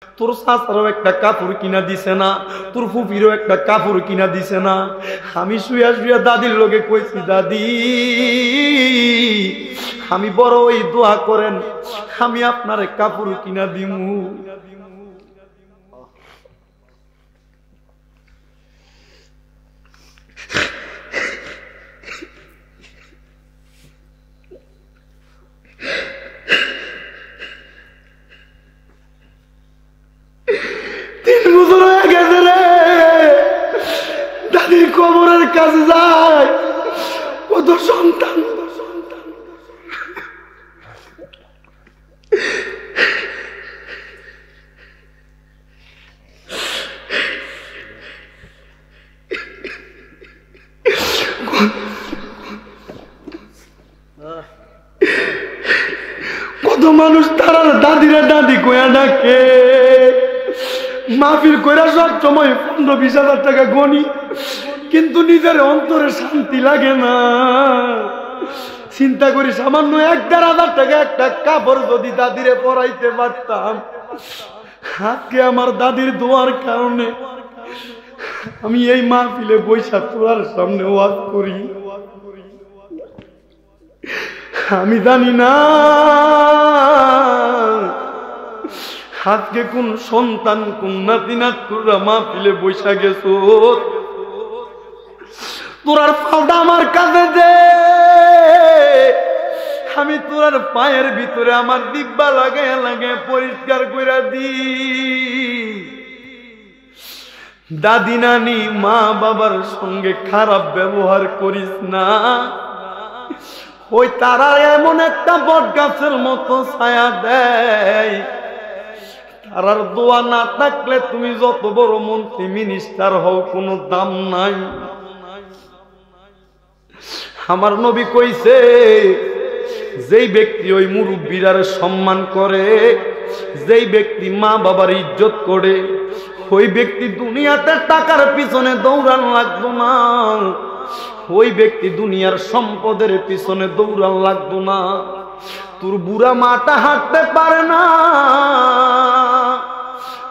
তোর চাচারও একটা কাপড় কিনা দিছে না, তোর ফুফিরও একটা কাপড় কিনা দিছে না। আমি শুয়া শুয়া দাদির লোকে কইছি, দাদি আমি বড় ওই দোয়া করেন, আমি আপনার কাপড় কিনা দিমু। দাদির কবরের কাছে যায় কত সন্তান, কত মানুষ তারা দাদিরা দাদি কয়া ডাকে। মাহফিল কইরা সব সময় 15-20 হাজার টাকা গনি, কিন্তু নিজের অন্তরে শান্তি লাগে না। চিন্তা করি সামান্য 1-1.5 টাকা একটা কাপড় যদি দাদিরে পরাইতে পারতাম, আজকে আমার দাদির দোয়ার কারণে আমি এই মাহফিলে বৈশা তোর সামনে ওয়াজ করি। আমি জানি না আজকে কোন সন্তান কোন নাতি নাতকুরা মাহফিলে বৈশা গেছো, তোরার পাওটা আমার কাছে দে, আমি তোরার পায়ের ভিতরে আমার দিব্যা লাগাইয়া লাগাইয়া পরিষ্কার কইরা দি। দাদি নানি মা বাবার সঙ্গে খারাপ ব্যবহার করিস না, ওই তারা এমন একটা বট গাছের মতো ছায়া দেয়, তারার দোয়া না থাকলে তুমি যত বড় মন্ত্রী মিনিস্টার হও কোনো দাম নাই। আমার নবী কইছে, যেই ব্যক্তি ওই মুরব্বীরার সম্মান করে, যেই ব্যক্তি মা বাবার ইজ্জত করে, ওই ব্যক্তি দুনিয়াতে টাকার পিছনে দৌড়ান লাগতো না, ওই ব্যক্তি দুনিয়ার সম্পদের পিছনে দৌড়ান লাগতো না। তোর বুড়া মাটা হাঁটতে পারে না,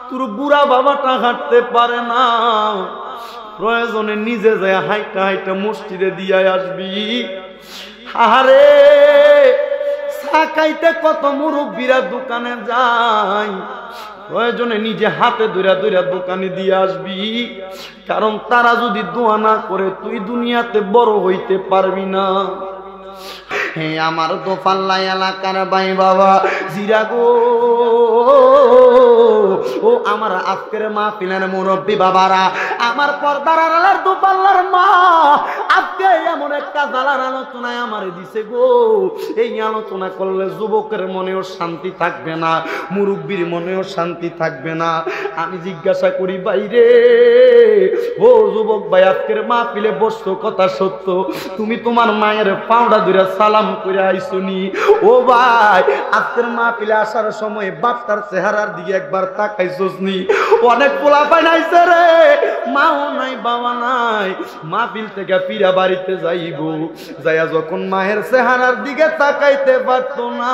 তোর বুড়া বাবাটা হাঁটতে পারে না, প্রয়োজনে নিজে যায় হাইটা হাইটা মসজিদে দিয়ে আসবি। আরে সাকাইতে কত মুরব্বীরা দোকানে যায়, প্রয়োজনে নিজে হাতে ধইরা ধইরা দোকানে দিয়ে আসবি, কারণ তারা যদি দোয়া না করে তুই দুনিয়াতে বড় হইতে পারবি না। হে আমার দোপাল্লা এলাকার ভাই বাবা জিরা গো, ও আমার আজকের মাহফিলের মুরব্বী বাবারা, আমার পর্দার আড়ালের দোপাল্লার মা, আজকে এমন একটা জালার আলোচনায় আমারে দিছে গো। এই আলোচনা করলে যুবকের মনেও শান্তি থাকবে না, মুরব্বীর মনেও শান্তি থাকবে না। আমি জিজ্ঞাসা করি বাইরে, ও যুবক ভাই, আজকের মাহফিলে বসছো কথা সত্য, তুমি তোমার মায়ের পাউডা ধরে সালাম করে আইসনি? ও ভাই, আজকের মাহফিলে আসার সময় বাপটার চেহারার দিকে একবার তাকাইছস নি? অনেক পোলাপাই নাইছে রে, মাও নাই বাবা নাই, মাহফিল থেকে ফিরা বাড়িতে যাইব, যাইয়া যখন মায়ের চেহারার দিকে তাকাইতে পারতো না,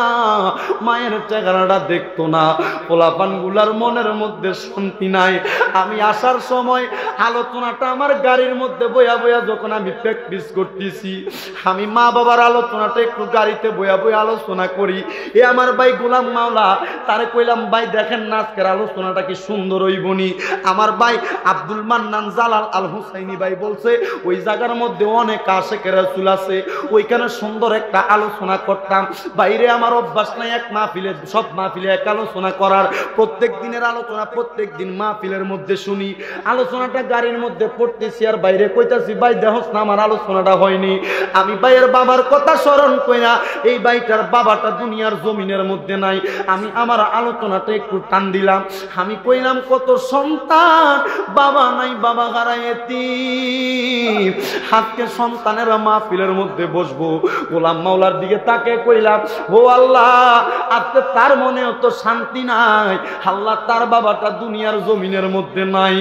মায়ের চেহারাটা দেখতো না, পোলাপান গুলার মনের মধ্যে শান্তি নাই। আমি আসার সময় আলোচনাটা আমার গাড়ির মধ্যে বইয়া বইয়া যখন আমি প্র্যাকটিস করতেছি, আমি মা বাবার আলোচনাটা একটু গাড়িতে বইয়া বইয়া আলোচনা করি। এ আমার ভাই গোলাম মাওলা, তারে কইলাম ভাই দেখেন না আজকের আলোচনাটা কি সুন্দর হইবনি। আমার ভাই আব্দুল মান্নান জালাল আল হুসাইনি ভাই বলছে ওই জায়গার মধ্যে অনেক আশেকের রাসূল আছে, ওইখানে সুন্দর একটা আলোচনা করতাম। বাইরে আমার অভ্যাস নাই এক মাহফিলে সব মাহফিলে এক আলোচনা করার, প্রত্যেক দিনের আলোচনা প্রত্যেক দিন মাহফিলের মধ্যে শুনি। আলোচনাটা গাড়ির মধ্যে পড়তেছি আর বাইরে কইতাছি ভাই দেখোস না আমার আলোচনাটা হয়নি। আমি ভাইয়ের বাবার কথা স্মরণ কইরা, এই ভাইটার বাবাটা দুনিয়ার জমিনের মধ্যে নাই, আমি আমার আলোচনাটা একটু টান দিলাম। আমি কইলাম কত সন্তান বাবা নাই, বাবা হারায় এতিম, আজকে সন্তানেরা মাহফিলের মধ্যে বসবো। গোলাম মাওলার দিকে তাকে কইলাম, ও আল্লাহ, আজকে তার মনেও তো শান্তি নাই, আল্লাহ তার বাবাটা দুনিয়ার জমিনের মধ্যে নাই।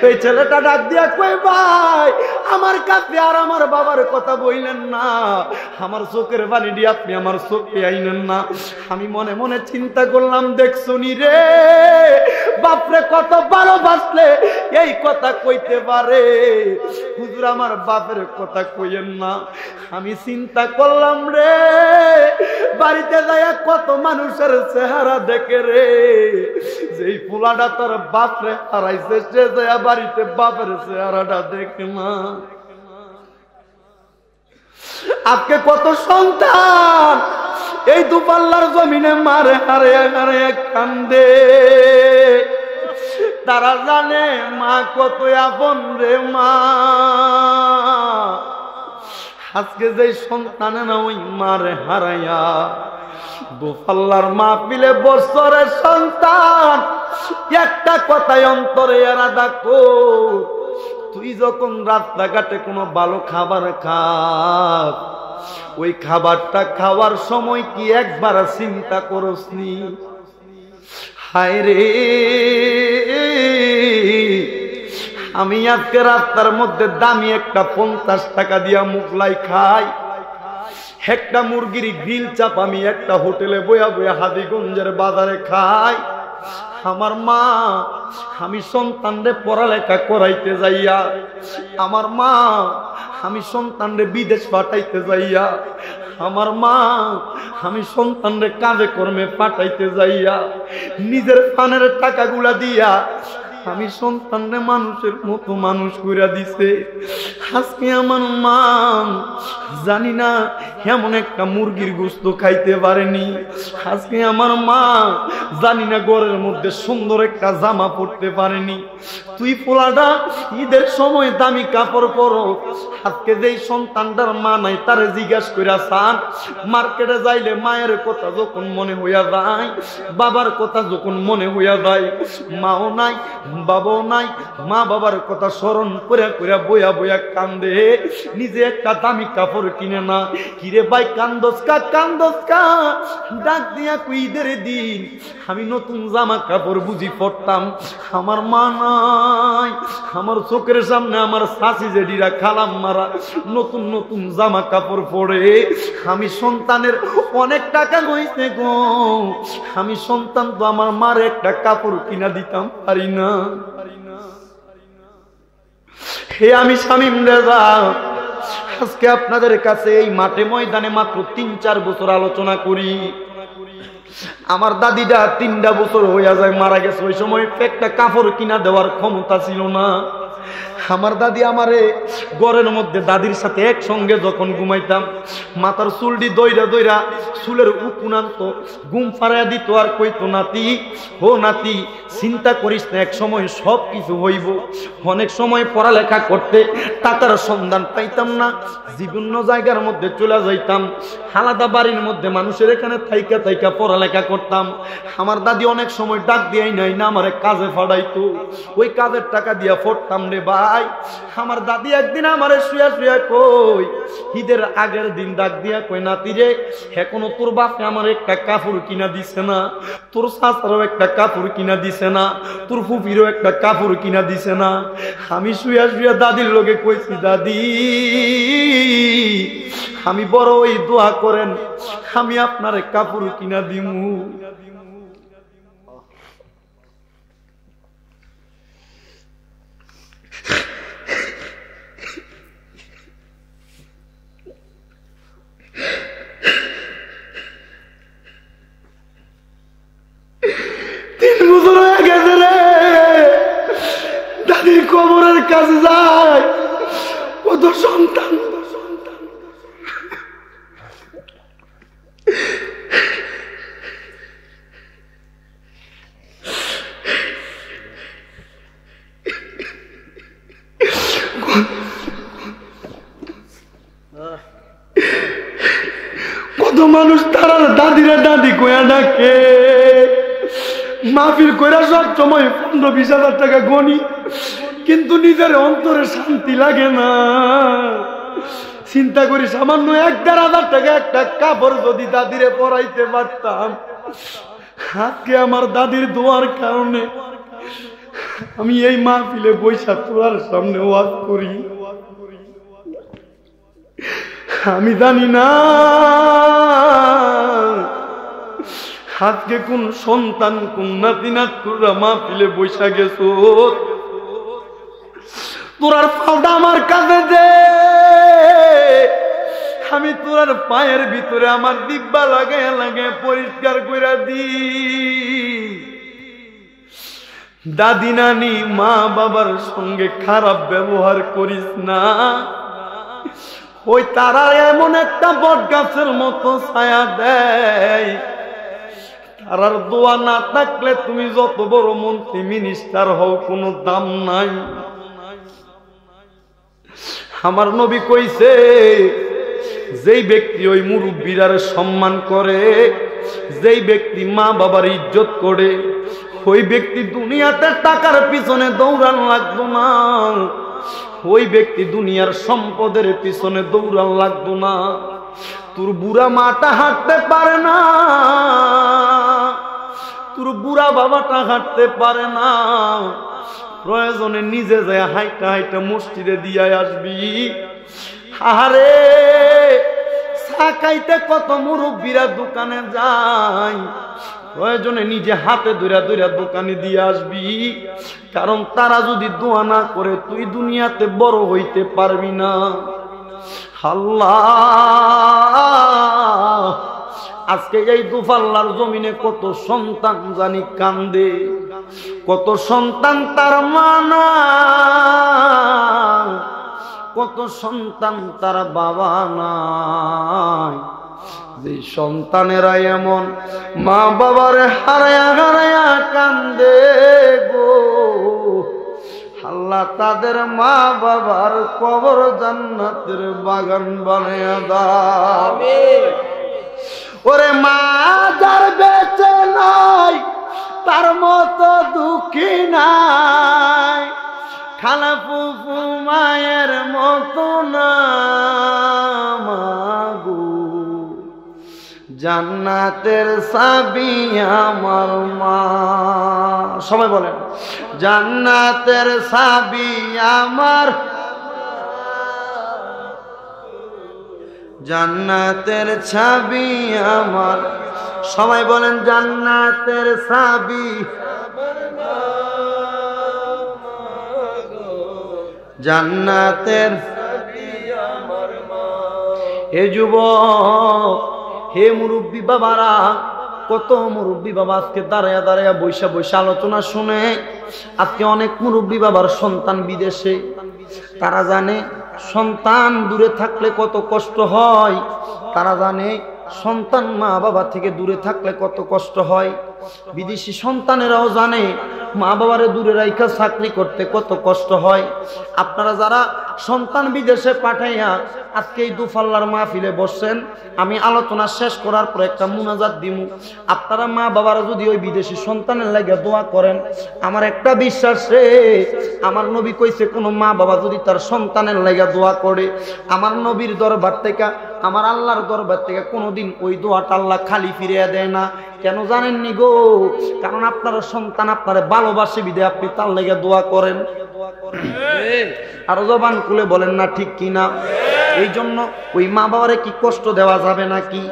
এই ছেলেটা ডাক দিয়া কই ভাই আমার কাছে আর আমার বাবার কথা বললেন না, আমার চোখের পানি দিয়ে আপনি আমার চোখে আইলেন না। আমি মনে মনে চিন্তা করলাম, দেখছনি রে বাপরে কত ভালোবাসলে এই কথা কইতে পারে, হুজুর আমার বাপের কথা কইেন না। আমি চিন্তা করলাম রে বাড়িতে যাইয়া কত মানুষের চেহারা দেখে রে, যেই পোলাটা তোর বাপরে হারাইছে সে যাইয়া বাড়িতে বাপের চেহারাটা দেখে না। আজকে কত সন্তান এই দুপাল্লার জমিনে মারে হারে হারে কান্দে, তারা জানে মা কত আপন রে মা। আজকে যে সন্তানে না ওই মারে হারাইয়া দুপাল্লার মাহফিলে বছরের সন্তান একটা কথাই অন্তরে এরা দেখো, তুই যখন রাস্তাঘাটে কোনো ভালো খাবার খাস ওই খাবারটা খাওয়ার সময় কি একবার চিন্তা করসনি? হায় রে আমি আজকে রাস্তার মধ্যে দামি একটা 50 টাকা দিয়া মুগলাই খাই, একটা মুরগির গ্রিল চাপ আমি একটা হোটেলে বয়া বয়া হাজিগঞ্জের বাজারে খাই। আমার মা আমি সন্তানরে পড়ালেখা করাইতে যাইয়া, আমার মা আমি সন্তানরে বিদেশ পাঠাইতে যাইয়া, আমার মা আমি সন্তানরে কাজে কর্মে পাঠাইতে যাইয়া নিজের পানের টাকাগুলা দিয়া আমি সন্তানরে মানুষের মতো মানুষ কইরা দিছে। আজকে আমার মা জানি না এমন একটা মুরগির গোশত খাইতে পারেনি, আজকে আমার মা জানি না ঘরের মধ্যে সুন্দর একটা জামা পরতে পারেনি। তুই পোলাটা ঈদের সময় দামি কাপড় পরো, আজকে যেই সন্তানটার মা নাই তারে জিজ্ঞাসা কইরা চান, মার্কেটে যাইলে মায়ের কথা যখন মনে হইয়া যায়, বাবার কথা যখন মনে হইয়া যায়, মাও নাই বাবাও নাই, মা বাবার কথা স্মরণ করে করে বইয়া বইয়া কান্দে, নিজে একটা দামি কাপড় কিনে না। কিরে ভাই কান্দস কা কান্দস কা? ডাক দিয়া ঈদের দিন আমি নতুন জামা কাপড় বুঝি পরতাম, আমার মা নাই, আমার চোখের সামনে আমার শাশি জেডিরা খালাম মারা নতুন নতুন জামা কাপড় পরে। আমি সন্তানের অনেক টাকা হইছে গো, আমি সন্তান তো আমার মার একটা কাপড় কিনা দিতাম পারি না। হে আমি শামীম রেজা আজকে আপনাদের কাছে এই মাঠে ময়দানে মাত্র 3-4 বছর আলোচনা করি। আমার দাদিটা 3টা বছর হইয়া যায় মারা গেছে, ওই সময় একটা কাপড় কিনা দেওয়ার ক্ষমতা ছিল না। আমার দাদি আমারে ঘরের মধ্যে দাদির সাথে একসঙ্গে যখন ঘুমাইতাম মাথার চুলটি দইরা দইরা চুলের উকুনান্ত ঘুম ফাড়াইয়া দিত আর কইতো, নাতি ও নাতি চিন্তা করিস না, এক সময় সব কিছু হইব। অনেক সময় পড়ালেখা করতে টাকার সন্ধান পাইতাম না, বিভিন্ন জায়গার মধ্যে চলে যাইতাম, আলাদা বাড়ির মধ্যে মানুষের এখানে থাইকা থাইকা পড়ালেখা করতাম। আমার দাদি অনেক সময় ডাক দিয়াই নাই না আমারে কাজে ফাড়াইতো, ওই কাজের টাকা দিয়া পড়তাম রে ভাই। আমার দাদি একদিন আমারে শুয়া শুয়া কই, ঈদের আগের দিন ডাক দিয়া কই, নাতি রে এখনো তোর বাপে আমার একটা কাপড় কিনা দিছে না, তোর চাচারও একটা কাপড় কিনা দিছে না, তোর ফুফিরও একটা কাপড় কিনা দিছে না। আমি শুয়া শুয়া দাদির লগে কইছি, দাদি আমি বড় ওই দোয়া করেন আমি আপনার কাপড় কিনা দিমু। দাদির কবরের কাছে যায় কত সন্তান, কত মানুষ তারা দাদিরা দাদি কয়া ডাকে, মাহফিল কইরা সব সময় 15-20 হাজার টাকা গনি, কিন্তু নিজের অন্তরে শান্তি লাগে না। চিন্তা করি সামান্য 1-1.5 টাকা একটা কাপড় যদি দাদিরে পরাইতে পারতাম, আজকে আমার দাদির দোয়ার কারণে আমি এই মাহফিলে বৈশা তোর সামনে ওয়াজ করি। আমি জানি না আজকে কোন সন্তান কোন নাতি নাতকুরা মাহফিলে বৈশা গেছ, তোরার পাওটা আমার কাছে দে, আমি তোরার পায়ের ভিতরে আমার দিব্যা লাগায় লাগায় পরিষ্কার করে দি। দাদি নানি মা বাবার সঙ্গে খারাপ ব্যবহার করিস না, ওই তারা এমন একটা বট গাছের মতো ছায়া দেয়, তারার দোয়া না থাকলে তুমি যত বড় মন্ত্রী মিনিস্টার হও কোনো দাম নাই। আমার নবী কইছে যেই ব্যক্তি ওই মুরব্বীর সম্মান করে, যেই ব্যক্তি মা বাবার ইজ্জত করে, ওই ব্যক্তি দুনিয়াতে টাকার পিছনে দৌড়ান লাগতো না, ওই ব্যক্তি দুনিয়ার সম্পদের পিছনে দৌড়ান লাগতো না। তোর বুড়া মাটা হাঁটতে পারে না, তোর বুড়া বাবাটা হাঁটতে পারে না, প্রয়োজনে নিজে যায় হাইটা হাইটা মসজিদে দিয়ে আসবি। আরে সাকাইতে কত মুরব্বীরা দোকানে যায়, প্রয়োজনে নিজে হাতে ধইরা ধইরা দোকানে দিয়ে আসবি, কারণ তারা যদি দোয়া না করে তুই দুনিয়াতে বড় হইতে পারবি না। আল্লাহ আজকে এই দুফাল্লার জমিনে কত সন্তান জানি কান্দে, কত সন্তান তার মা নাই, কত সন্তান তার বাবা নাই। যে সন্তানেরা এমন মা বাবারে হারায়া হারায়া কান্দে গো, আল্লাহ তাদের মা বাবার কবর জান্নাতের বাগান বানায়া দাও। ওরে মা যার বেঁচে নাই তার মতো দুঃখী নাই, খালা ফুফু মায়ের মতো না মাগো, জান্নাতের চাবি আমার মা। সবাই বলেন জান্নাতের চাবি আমার, জান্নাতের চাবি আমার। সবাই বলেন জান্নাতের চাবি, জান্নাতের হে যুবক, হে মুরব্বী বাবারা, কত মুরব্বী বাবা আজকে দাঁড়ায়া দাঁড়ায়া বৈশা বৈশা আলোচনা শুনে। আজকে অনেক মুরব্বী বাবার সন্তান বিদেশে, তারা জানে সন্তান দূরে থাকলে কত কষ্ট হয়, তারা জানে সন্তান মা বাবা থেকে দূরে থাকলে কত কষ্ট হয়। বিদেশি সন্তানেরাও জানে মা বাবারে দূরে রাইখা চাকরি করতে কত কষ্ট হয়। আপনারা যারা সন্তান বিদেশে পাঠাইয়া আজকে এই দুফাল্লার মাহফিলে বসছেন, আমি আলোচনা শেষ করার পর একটা মুনাজাত দিমু। আপনারা মা বাবারা যদি ওই বিদেশি সন্তানের লাগে দোয়া করেন, আমার একটা বিশ্বাস রে, আমার নবী কইছে কোন মা বাবা যদি তার সন্তানের লাগে দোয়া করে, আমার নবীর দরবার থেকে, আমার আল্লাহর দরবার থেকে কোনোদিন ওই দোয়াটা আল্লাহ খালি ফিরিয়ে দেয় না। কেন জানেননি গো? কারণ আপনার সন্তান আপনারে ভালোবাসে বিদে আপনি তার লেগে দোয়া করেন। আরো জবান খুলে বলেন না ঠিক কিনা? এই জন্য ওই মা বাবারে কি কষ্ট দেওয়া যাবে নাকি?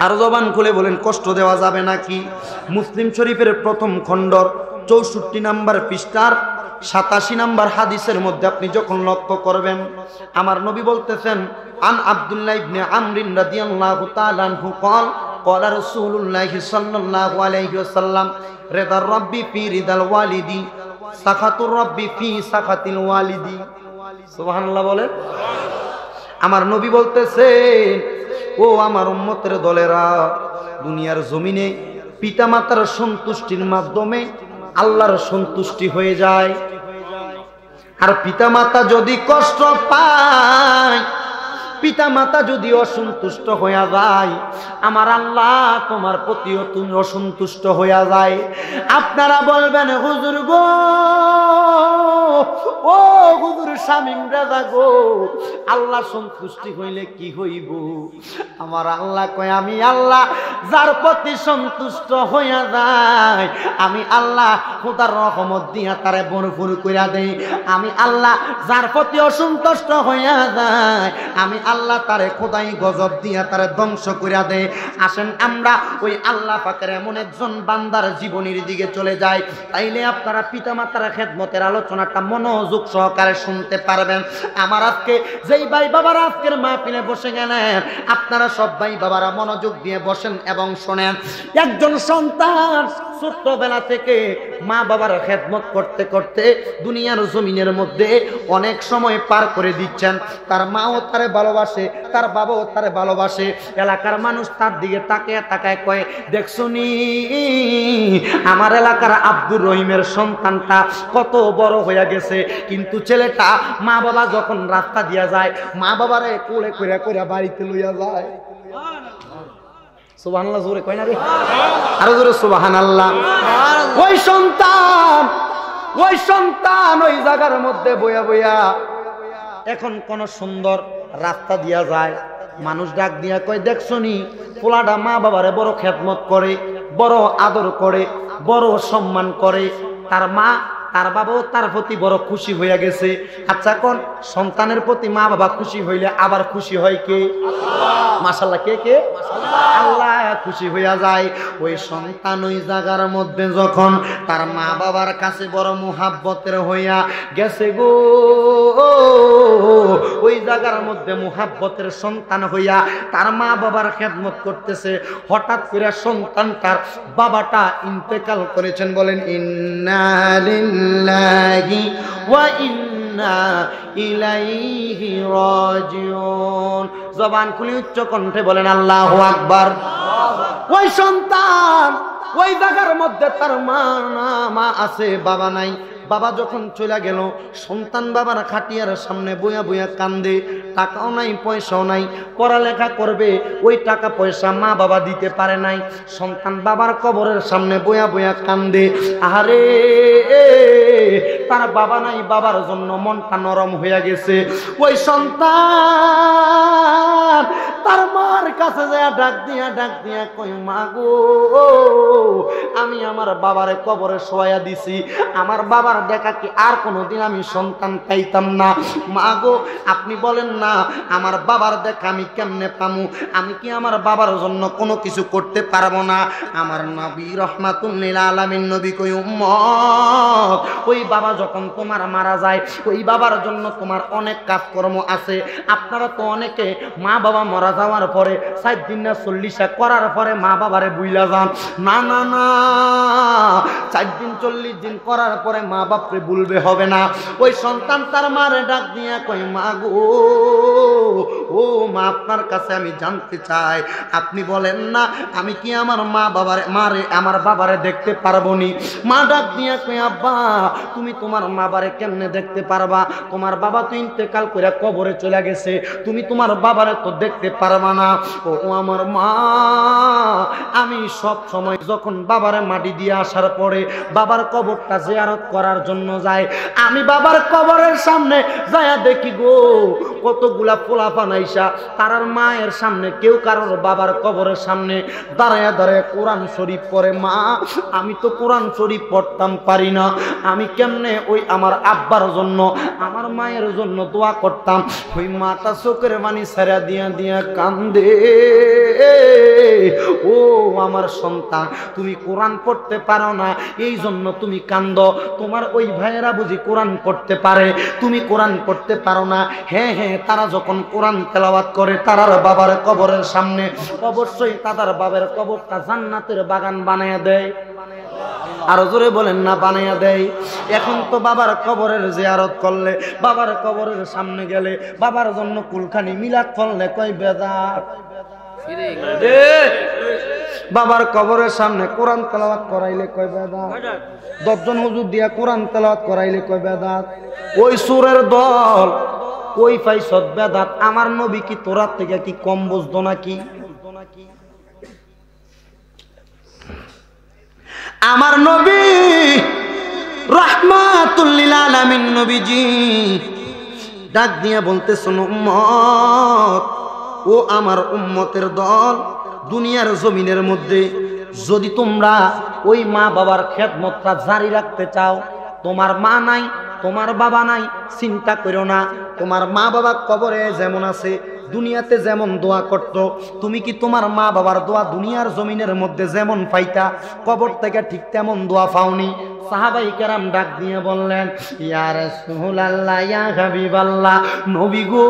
আরো জবান খুলে বলেন কষ্ট দেওয়া যাবে নাকি? মুসলিম শরীফের প্রথম খণ্ডর 64 নম্বর পৃষ্ঠার 87 নম্বর হাদিসের মধ্যে আপনি যখন লক্ষ্য করবেন, আমার নবী বলতেছেন, আন আব্দুল্লাহ ইবনে আমর রাদিয়াল্লাহু তাআলা আনহু قال قال رسول الله صلى الله عليه وسلم رضا الرب في رضا الوالد سخط الرب في سخط الوالد। সুবহানাল্লাহ বলেন। আমার নবী বলতেছেন, ও আমার উম্মতের দলেরা, দুনিয়ার জমিনে পিতামাতার সন্তুষ্টির মাধ্যমে আল্লাহর সন্তুষ্টি হয়ে যায়। আর পিতামাতা যদি কষ্ট পায়, পিতামাতা যদি অসন্তুষ্ট হইয়া যায়, আমার আল্লাহ তোমার প্রতিও তুমি অসন্তুষ্ট হইয়া যায়। আপনারা বলবেন হুজুর গো, ও হুজুর শামীম রাজা গো, আল্লাহ সন্তুষ্টি হইলে কি হইব? আমার আল্লাহ কয়, আমি আল্লাহ যার প্রতি সন্তুষ্ট হইয়া যায়, আমি আল্লাহ খোদার রহমত দিয়া তারে ভরপুর কইরা দেই। আমি আল্লাহ যার প্রতি অসন্তুষ্ট হইয়া যায়, আমি আল্লাহ তারে খোদাই গজব দিয়া তারে ধ্বংস কইরা দেয়। আসেন আমরা ওই আল্লাহ পাকের এমন একজন বান্দার জীবনের দিকে চলে যাই, তাইলে আপনারা পিতামাতার খেদমতের আলোচনাটা মনোযোগ সহকারে শুনতে পারবেন। আমার আজকে যেই ভাই বাবারা আজকের মাহফিলে বসে গেলেন, আপনারা সব ভাই বাবারা মনোযোগ দিয়ে বসেন এবং শোনেন। একজন সন্তান ছোট্টবেলা থেকে মা বাবার খেদমত করতে করতে দুনিয়ার জমিনের মধ্যে অনেক সময় পার করে দিচ্ছেন। তার মাও তারে ভালোবাসে, তার বাবাও তারে ভালোবাসে। এলাকার মানুষ তার দিকে তাকায় তাকায় কয়, দেখছনি আমার এলাকার আব্দুর রহিমের সন্তানটা কত বড় হয়ে গেছে, কিন্তু ছেলেটা মা বাবা যখন রাস্তা দিয়া যায়, মা বাবারে কোলে কইরা কইরা বাড়িতে লইয়া যায়। সুবহানাল্লাহ জোরে কয় না রে, আরো জোরে সুবহানাল্লাহ। ওই সন্তান ওই জায়গার মধ্যে বইয়া বইয়া এখন কোন সুন্দর রাস্তা দিয়া যায়, মানুষ ডাক দিয়া কয়, দেখছনি পোলাটা মা বাবারে বড় খেদমত করে, বড় আদর করে, বড় সম্মান করে। তার মা তার বাবাও তার প্রতি বড় খুশি হইয়া গেছে। আচ্ছা কোন সন্তানের প্রতি মা বাবা খুশি হইলে আবার খুশি হয় কে? মাশাআল্লাহ, কে কে? আল্লাহ খুশি হইয়া যায়। ওই সন্তান ওই জায়গার মধ্যে যখন তার মা বাবার কাছে বড় মুহাব্বতের হইয়া গেছে গো, ওই জায়গার মধ্যে মুহাব্বতের সন্তান হইয়া তার মা বাবার খেদমত করতেছে, হঠাৎ করে সন্তানটার বাবাটা ইন্তেকাল করেছেন। বলেন ইন্না লিল্লাহি ওয়া ইন্না ইলাইহি রাজিউন। জবান খুলে উচ্চ কণ্ঠে বলেন আল্লাহু আকবার। ওই সন্তান ওই জায়গার মধ্যে তার মা আছে, বাবা নাই। বাবা যখন চলে গেল, সন্তান বাবার খাটিয়ার সামনে বইয়া বইয়া কান্দে। টাকাও নাই, পয়সাও নাই, পড়ালেখা করবে, ওই টাকা পয়সা মা বাবা দিতে পারে নাই। সন্তান বাবার কবরের সামনে বইয়া বইয়া কান্দে। আরে তার বাবা নাই, বাবার জন্য মনটা নরম হয়ে গেছে। ওই সন্তান তার মার কাছে যায় ডাক দিয়া কই, মা গো, আমি আমার বাবারে কবরে শোয়া দিছি, আমার বাবার দেখা কি আর কোনোদিন আমি সন্তান পাইতাম না। মা গো, আপনি বলেন না আমার বাবার দেখা আমি কেমনে পামু? আমি কি আমার বাবার জন্য কোনো কিছু করতে পারবো না? আমার নবী রাহমাতুল লিল আলামিন নবী কই, উম্মত, ওই বাবা যখন তোমার মারা যায়, ওই বাবার জন্য তোমার অনেক কাজকর্ম আছে। আপনারা তো অনেকে মা বাবা মারা যাওয়ার পরে 7 দিন না 40 করার পরে মা বাবারে বুইলা যান। না না না, 4 দিন 40 দিন করার পরে মা বাপরে বলবে হবে না। ওই সন্তান তার মারে ডাক দিয়া কই, মা গো, ও মা, আপনার কাছে আমি জানতে চাই, আপনি বলেন না আমি কি আমার আমার বাবারে দেখতে পারবো নি? মা ডাক দিয়া কই, আব্বা, তুমি তোমার মা বাবারে কেমনে দেখতে পারবা? তোমার বাবা তো ইন্তেকাল করে কবরে চলে গেছে, তুমি তোমার বাবারে তো দেখতে পারবা না। ও আমার মা, আমি সব সময় যখন বাবারে মাটি দিয়ে আসার পরে বাবার কবরটা জিয়ারত করার জন্য যাই, আমি বাবার কবরের সামনে যায়া দেখি গো, কতগুলা পোলা পানাইসা তারার মায়ের সামনে, কেউ কারোর বাবার কবরের সামনে দাঁড়ায় দাঁড়ায় কোরআন শরীফ পড়ে। মা, আমি তো কোরআন শরীফ পড়তাম পারি না, আমি কেমনে ওই আমার আব্বার জন্য, আমার মায়ের জন্য দোয়া করতাম? ওই মাটা চোখের পানি ছেড়া দিয়া দিয়া কান্দে। ও আমার সন্তান, তুমি কোরআন পড়তে পারো না, এই জন্য তুমি কান্দ। তোমার ওই ভাইয়েরা বুঝি কোরআন পড়তে পারে, তুমি কোরআন পড়তে পারো না। হ্যাঁ হ্যাঁ, তারা যখন কোরআন তেলাওয়াত করে তারার বাবার কবরের সামনে, অবশ্যই তাদের বাবার কবরটা জান্নাতের বাগান বানায় দেয়। আরো জোরে বলেন না, বানাইয়া দেয়। এখন তো বাবার কবরের জিয়ারত করলে, বাবার কবরের সামনে গেলে, বাবার জন্য কুলখানি মিলাদ করলে কই বেদাত। বাবার কবরের সামনে কোরআন তেলাওয়াত করাইলে কয় বেদাত। 10 জন হুজুর দিয়া কোরআন তেলাওয়াত করাইলে কয় বেদাত। ওই সুরের দল ওই পাইছত বেদাত। আমার নবী কি তোরার থেকে কি কম বুঝতো নাকি? আমার নবী রাহমাত রাহমাতুল লিল আলামিন নবীজি ডাক দিয়া বলতেছেন, উম্মত, ও আমার উম্মতের দল, দুনিয়ার জমিনের মধ্যে যদি তোমরা ওই মা বাবার খেদমতটা জারি রাখতে চাও, তোমার মা নাই, তোমার বাবা নাই, চিন্তা করো না। তোমার মা বাবা কবরে যেমন আছে, দুনিয়াতে যেমন দোয়া করত, তুমি কি তোমার মা বাবার দোয়া দুনিয়ার জমিনের মধ্যে যেমন পাইতা, কবর থেকে ঠিক তেমন দোয়া পাওনি? সাহাবাই কেরাম ডাক দিয়ে বললেন, ইয়া রাসূলুল্লাহ, ইয়া হাবিবাল্লাহ, নবী গো,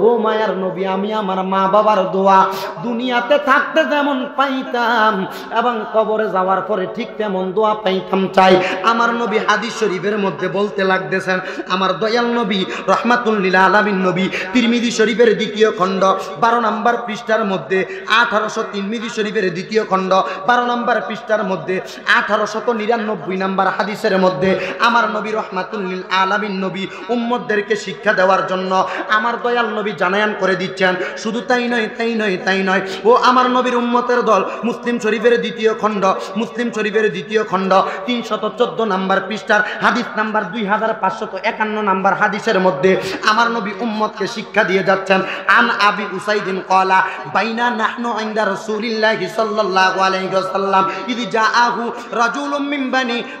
ও মায়ার নবী, আমি আমার মা বাবার দোয়া দুনিয়াতে থাকতে যেমন পাইতাম এবং কবরে যাওয়ার পরে ঠিক তেমন দোয়া পাইতাম চাই। আমার নবী হাদিস শরীফের মধ্যে বলতে লাগতেছেন, আমার দয়াল নবী রাহমাতুল লিল আলামিন নবী তিরমিজি শরীফের ২য় খণ্ড ১২ নম্বর পৃষ্ঠার মধ্যে ১৮০০, তিরমিজি শরীফের ২য় খণ্ড ১২ নম্বর পৃষ্ঠার মধ্যে ১৮৯৯ নম্বর হাদিসের মধ্যে আমার নবী রাহমাতুল লিল আলামিন নবী উম্মতদেরকে শিক্ষা দেওয়ার জন্য আমার দয়াল নবী জানায়ান করে দিচ্ছেন। শুধু তাই নয়, তাই নয়, তাই নয়, ও আমার নবীর উম্মতের দল, মুসলিম শরীফের ২য় খণ্ড, মুসলিম শরীফের ২য় খণ্ড ৩১৪ নম্বর পৃষ্ঠার হাদিস নাম্বার 2551 নম্বর হাদিসের মধ্যে আমার নবী উম্মতকে শিক্ষা দিয়ে যাচ্ছেন। আন আবি উসাইদিন ক্বালা বাইনা নাহনু ইনদা রাসূলিল্লাহি সাল্লাল্লাহু আলাইহি ওয়াসাল্লাম ইয জাআহু রাজুলুম মিন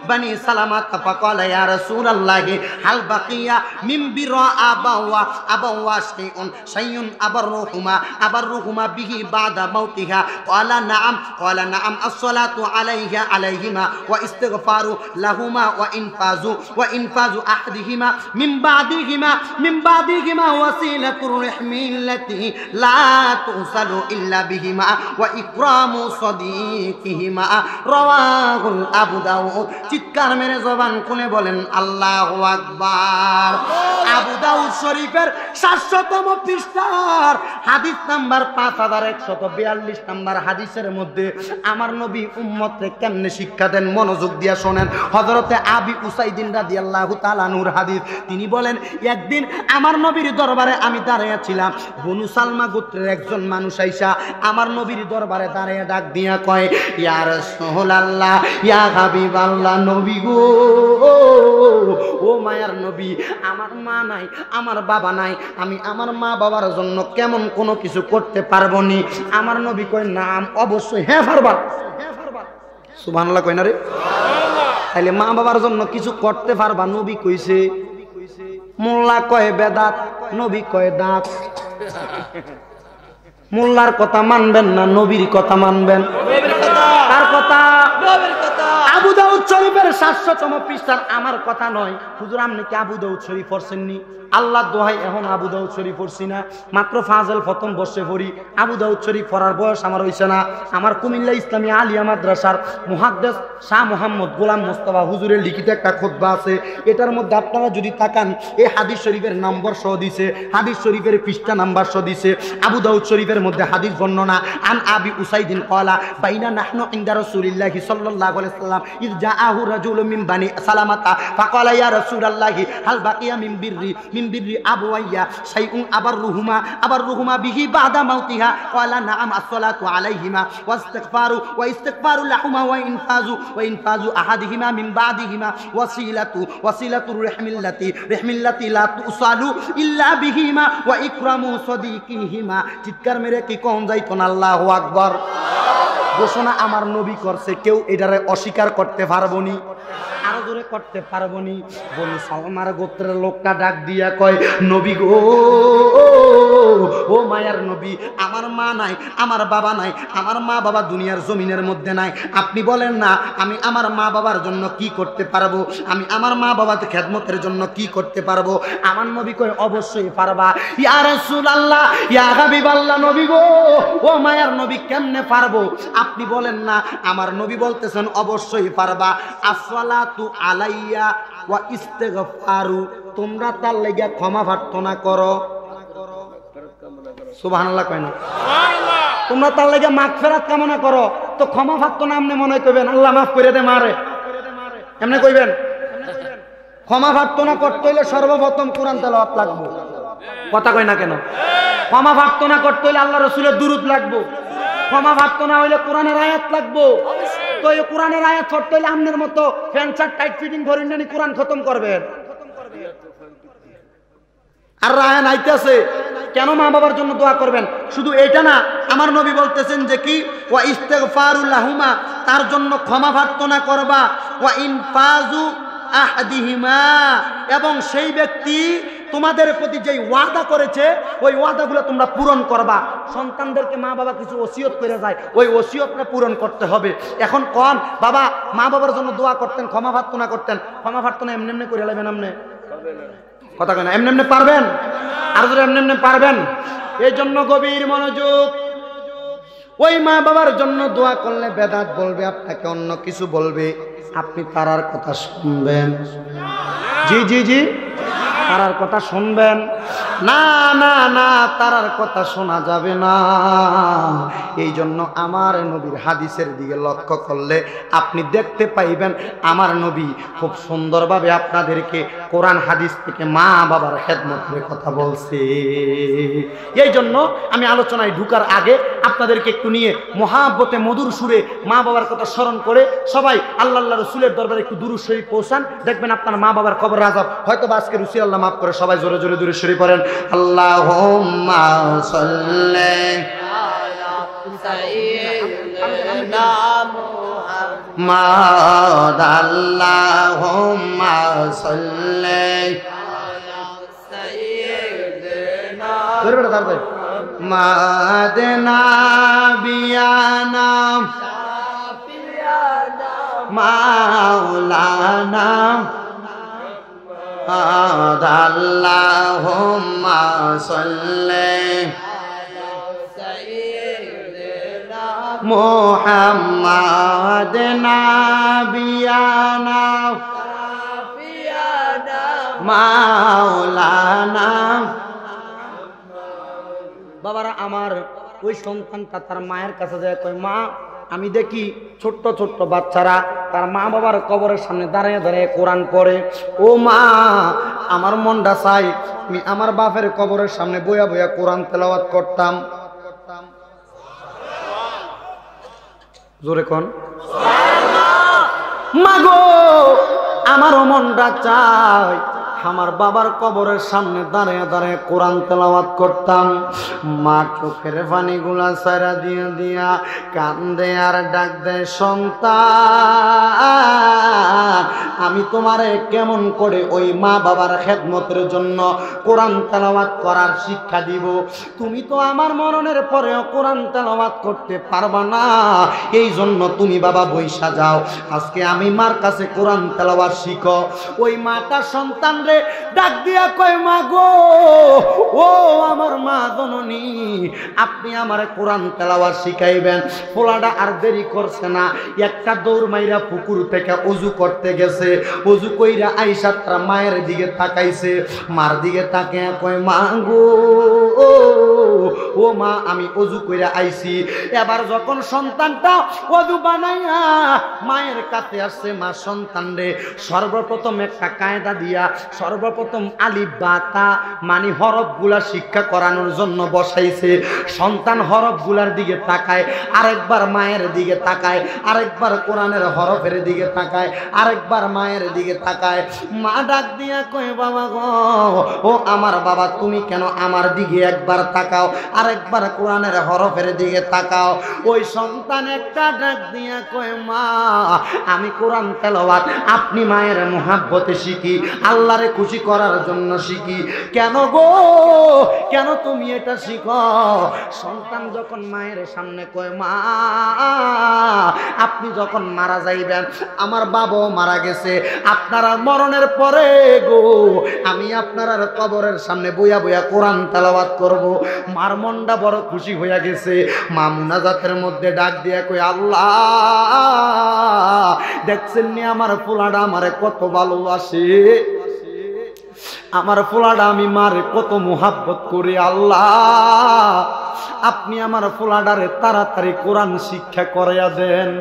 বানি সালামা ফাকালা ইয়া রাসূলাল্লাহি হাল বাকিয়া মিন বিরা আবাওয়া শাইউন আবাররুহুমা বিহি বাদা মাউতিহা ক্বালা নাআম as-salatu আলাইহিমা ওয়া ইস্তিগফারু লাহুমা ওয়া ইনফাজু আহাদিহিমা মিন বাদিহিমা ওয়াসিলাতুর রাহমিল্লাতি লা তুসালু ইল্লা বিহিমা ওয়া ইকরামু সাদিকিহিমা রাওয়াহুল আবু দাউদ। চিৎকার মেরে জবান খুলে বলেন আল্লাহু আকবার। আবু দাউদ শরীফের ৭০০তম পৃষ্ঠার হাদিস নাম্বার ৫১৪২ নাম্বার হাদিসের মধ্যে আমার নবী উম্মতকে কেমনে শিক্ষা দেন, মনোযোগ দিয়া শোনেন। হযরতে আবি উসাইদিন রাদিয়াল্লাহু তাআলা আনহুর হাদিস, তিনি বলেন, একদিন আমার নবীর দরবারে আমি দাঁড়িয়ে ছিলাম। বনু সালমা গোত্রের একজন মানুষ আইসা আমার নবীর দরবারে দাঁড়িয়ে ডাক দিয়া কয়, ইয়া রাসূলুল্লাহ, ইয়া হাবিবাল্লাহ, নবী গো, ও মায়ার নবী, আমার মা নাই, আমার বাবা নাই, আমি আমার মা বাবার জন্য কেমন কোনো কিছু করতে পারবো নি? আমার নবী কয়, নাম, অবশ্যই, হ্যাঁ পারবা। সুবহানাল্লাহ কয় না রে? তাহলে মা বাবার জন্য কিছু করতে পারবা? নবী কইছে। মোল্লা কয় বেদাত, নবী কয় দাঁত। মোল্লার কথা মানবেন না নবীর কথা মানবেন? কার কথা? আবু দাউদ শরীফের ৭০০তম পৃষ্ঠার আমার কথা নয়। হুজুর, আপনি কি আবু দাউদ শরীফ পড়ছেননি? আল্লাহ দোহাই, এখন আবু দাউদ শরীফ পড়ছি না, মাত্র ফাজল প্রথম বর্ষে পড়ি। আবু দাউদ শরীফ পড়ার বয়স আমার হইছে না। আমার কুমিল্লা ইসলামী আলিয়া মাদ্রাসার মুহাদ্দিস শাহ মোহাম্মদ গোলাম মোস্তফা হুজুরের লিখিত একটা খুতবা আছে। এটার মধ্যে আপনারা যদি তাকান, এই হাদিস শরীফের নম্বর সহ দিছে, হাদিস শরীফের পৃষ্ঠা নাম্বার সহ দিছে। আবু দাউদ শরীফের মধ্যে হাদিস বর্ণনা, আন আবি উসাইদিন ক্বালা বাইনা নাহনু ইনদা রাসূলিল্লাহি সাল্লাল্লাহু আলাইহি ওয়াসাল্লাম ইয জাআহু রাজুলুম মিন বানি সালামাতা ফাকালা ইয়া রাসূলাল্লাহি হাল বাকিয়া মিন বিররি আবওয়াইয়া শাইউন আবাররুহুমা বিহি বাদা মাউতিহা ক্বালা নাআম as-salatu আলাইহিমা ওয়া ইস্তিগফারু লাহুমা ওয়া ইনফাজু আহাদিহিমা মিন বাদিহিমা ওয়াসিলাতুর রাহমিল্লাতি লা তুসালু ইল্লা বিহিমা ওয়া ইকরামু সাদিকিহিমা। চিৎকার মেরে কি কোন যাইতো না? আল্লাহু আকবার। ঘোষণা আমার নবী করছে, কেউ এটারে অস্বীকার করতে পারবো নি, আরো জোরে করতে পারবো নি। বনু সালমার গোত্রের লোকটা ডাক দিয়া কয়, নবী গো, ও মায়ার নবী, আমার মা নাই, আমার বাবা নাই, আমার মা বাবা দুনিয়ার জমিনের মধ্যে নাই, আপনি বলেন না আমি আমার মা বাবার জন্য কি করতে পারবো, আমি আমার মা বাবার খেদমতের জন্য কি করতে পারবো? আমার নবী কয়, অবশ্যই পারবা। ইয়া রাসূলুল্লাহ, ইয়া হাবিবাল্লাহ, নবী গো, ও মায়ার নবী, কেমনে পারবো? আপনি বলেন না। আমার নবী বলতেছেন, অবশ্যই পারবা। আসসালাতু আলাইয়া ওয়া ইস্তিগফারু, তোমরা তার লাগা ক্ষমা প্রার্থনা করো। সুবহানাল্লাহ কয় না? তোমরা তার লাগা মাগফিরাত কামনা করো। তো ক্ষমা প্রার্থনা আপনি মনে কইবেন আল্লাহ মাফ করে দে মারে, এমনি কইবেন? ক্ষমা প্রার্থনা করতে হইলে সর্বপ্রথম কোরআন তেলাওয়াত লাগবে। কথা কয় না কেন? ক্ষমা প্রার্থনা করতে হইলে আল্লাহ রাসূলের দুরূদ লাগবে। ক্ষমা প্রার্থনা হইলে কোরআনের আয়াত লাগবে। তো এই কোরআনের আয়াত ছোট্ট হইলে আমনের মতো প্যান্ট শার্ট টাইট ফিটিং করেন না কোরআন খতম করবেন? আর রায়ান আইতেছে কেন মা বাবার জন্য দোয়া করবেন? শুধু এটা না, আমার নবী বলতেছেন যে কি ওয়া ইস্তিগফারুল লাহুমা, তার জন্য ক্ষমা প্রার্থনা করবা, ওয়া ইনফাজু আহাদিহিমা, এবং সেই ব্যক্তি তোমাদের প্রতি যেই ওয়াদা করেছে ওই ওয়াদাগুলো তোমরা পূরণ করবা। সন্তানদেরকে মা বাবা কিছু ওসিয়ত করে যায়, ওই ওসিয়তটা পূরণ করতে হবে। এখন কোন বাবা মা বাবার জন্য দোয়া করতেন, ক্ষমা প্রার্থনা করতেন, ক্ষমা প্রার্থনা এমনি এমনি করে নেবেন? আপনি কথা কেন এমনি এমনি পারবেন? আর যদি এমনি এমনি পারবেন? এই জন্য গভীর মনোযোগ। ওই মা বাবার জন্য দোয়া করলে বেদাত বলবে, আপনাকে অন্য কিছু বলবে, আপনি তারার কথা শুনবেন? জি জি জি, তারার কথা শুনবেন না? না না, তারার কথা শোনা যাবে না। এই জন্য আমার নবীর হাদিসের দিকে লক্ষ্য করলে আপনি দেখতে পাইবেন আমার নবী খুব সুন্দরভাবে আপনাদেরকে কোরআন হাদিস থেকে মা বাবার খেদমতের কথা বলছে। এই জন্য আমি আলোচনায় ঢুকার আগে আপনাদেরকে একটু নিয়ে মহাব্বতে মধুর সুরে মা বাবার কথা স্মরণ করে সবাই আল্লাহ রসুলের দরবারে একটু দুরূদ শরীফ পৌঁছান, দেখবেন আপনার মা বাবার কবর আযাব হয়তো আজকে রুসি আল্লাহ মাফ করে। সবাই জোরে জোরে দুরূদ শরীফ পড়েন। আল্লাহুম্মা সাল্লি আলা সাইয়্যিদিনা মুহাম্মাদ, আল্লাহুম্মা সাল্লি আলা সাইয়্যিদিনা মাদনা বিয়ানা মাওলানা, আল্লাহুম্মা সাল্লি আলা সাইয়্যিদিনা মুহাম্মাদ নাবিয়ানা মাওলানা। বাবারা আমার, ওই সন্তানটা তার মায়ের কাছে যায়, কয় মা, আমি দেখি ছোট্ট ছোট্ট বাচ্চারা তার মা বাবার কবরের সামনে দাঁড়িয়ে দাঁড়িয়ে কোরআন পড়ে। ও মা, আমার মনটা চাই আমি আমার বাপের কবরের সামনে বইয়া বইয়া কোরআন তেলাওয়াত করতাম। জোরে কোন মাগো, আমারও মনটা চাই আমার বাবার কবরের সামনে দাঁড়িয়ে দাঁড়িয়ে কোরআন তেলাওয়াত করতাম। মা চোখের পানিগুলা সারা দিয়ে দিয়া কান্দে আর ডাক দেয়, সন্তান, আমি তোমারে কেমন করে ওই মা বাবার খেদমতের জন্য কোরআন তেলাওয়াত করার শিক্ষা দিব? তুমি তো আমার মরণের পরেও কোরআন তেলাওয়াত করতে পারবা না, এই জন্য তুমি বাবা বইসা যাও, আজকে আমি মার কাছে কোরআন তেলাওয়াত শিখো। ওই মাটা সন্তান রে ডাক দিয়া কয়, মা গো, ও আমার মা জননী, আপনি আমার কোরআন তেলাওয়াত শিখাইবেন। পোলাটা আর দেরি করছে না, একটা দৌড় মাইরা পুকুর থেকে ওযু করতে গেছে। ওযু কইরা আইসা তার মায়ের দিকে তাকাইছে, মার দিকে তাকিয়ে কয়, মা গো, ও মা, আমি ওযু কইরা আইছি। এবার যখন সন্তানটা ওযু বানাইয়া মায়ের কাছে আসছে, মা সন্তান রে সর্বপ্রথম একটা কায়দা দিয়া সর্বপ্রথম আলিফ বা তা মানে হরফগুলা শিক্ষা করানোর জন্য বসাইছে। সন্তান হরফগুলার দিকে তাকায়, আরেকবার মায়ের দিকে তাকায়, আরেকবার কোরআনের হরফের দিকে তাকায়, আরেকবার মায়ের দিকে তাকায়। মা ডাক দিয়া কয়, বাবা গো, ও আমার বাবা, তুমি কেন আমার দিকে একবার তাকাও, আরেকবার কোরআনের হরফের দিকে তাকাও। ওই সন্তান একটা ডাক দিয়া কয়, মা, আমি কোরআন তেলাওয়াত আপনি মায়ের মুহাব্বতে শিখি, আল্লাহরে খুশি করার জন্য শিখি। কেন গো, কেন তুমি এটা শিখো? সন্তান যখন মায়ের সামনে কয়, মা, আপনি যখন মারা যাইবেন, আমার বাবাও মারা গেছে, আপনারা মরণের পরে গো আমি আপনার কবরের সামনে বইয়া বইয়া কোরআন তেলাওয়াত করব। মার মনটা বড় খুশি হইয়া গেছে। মা মুনাজাতের মধ্যে ডাক দিয়া কই, আল্লাহ, দেখছেন নি আমার পোলাটা আমারে কত ভালোবাসে, আমার পোলাটা আমি মারে কত মুহাব্বত করি। আল্লাহ, আপনি আমার পোলাটারে তাড়াতাড়ি কোরআন শিক্ষা করাইয়া দেন।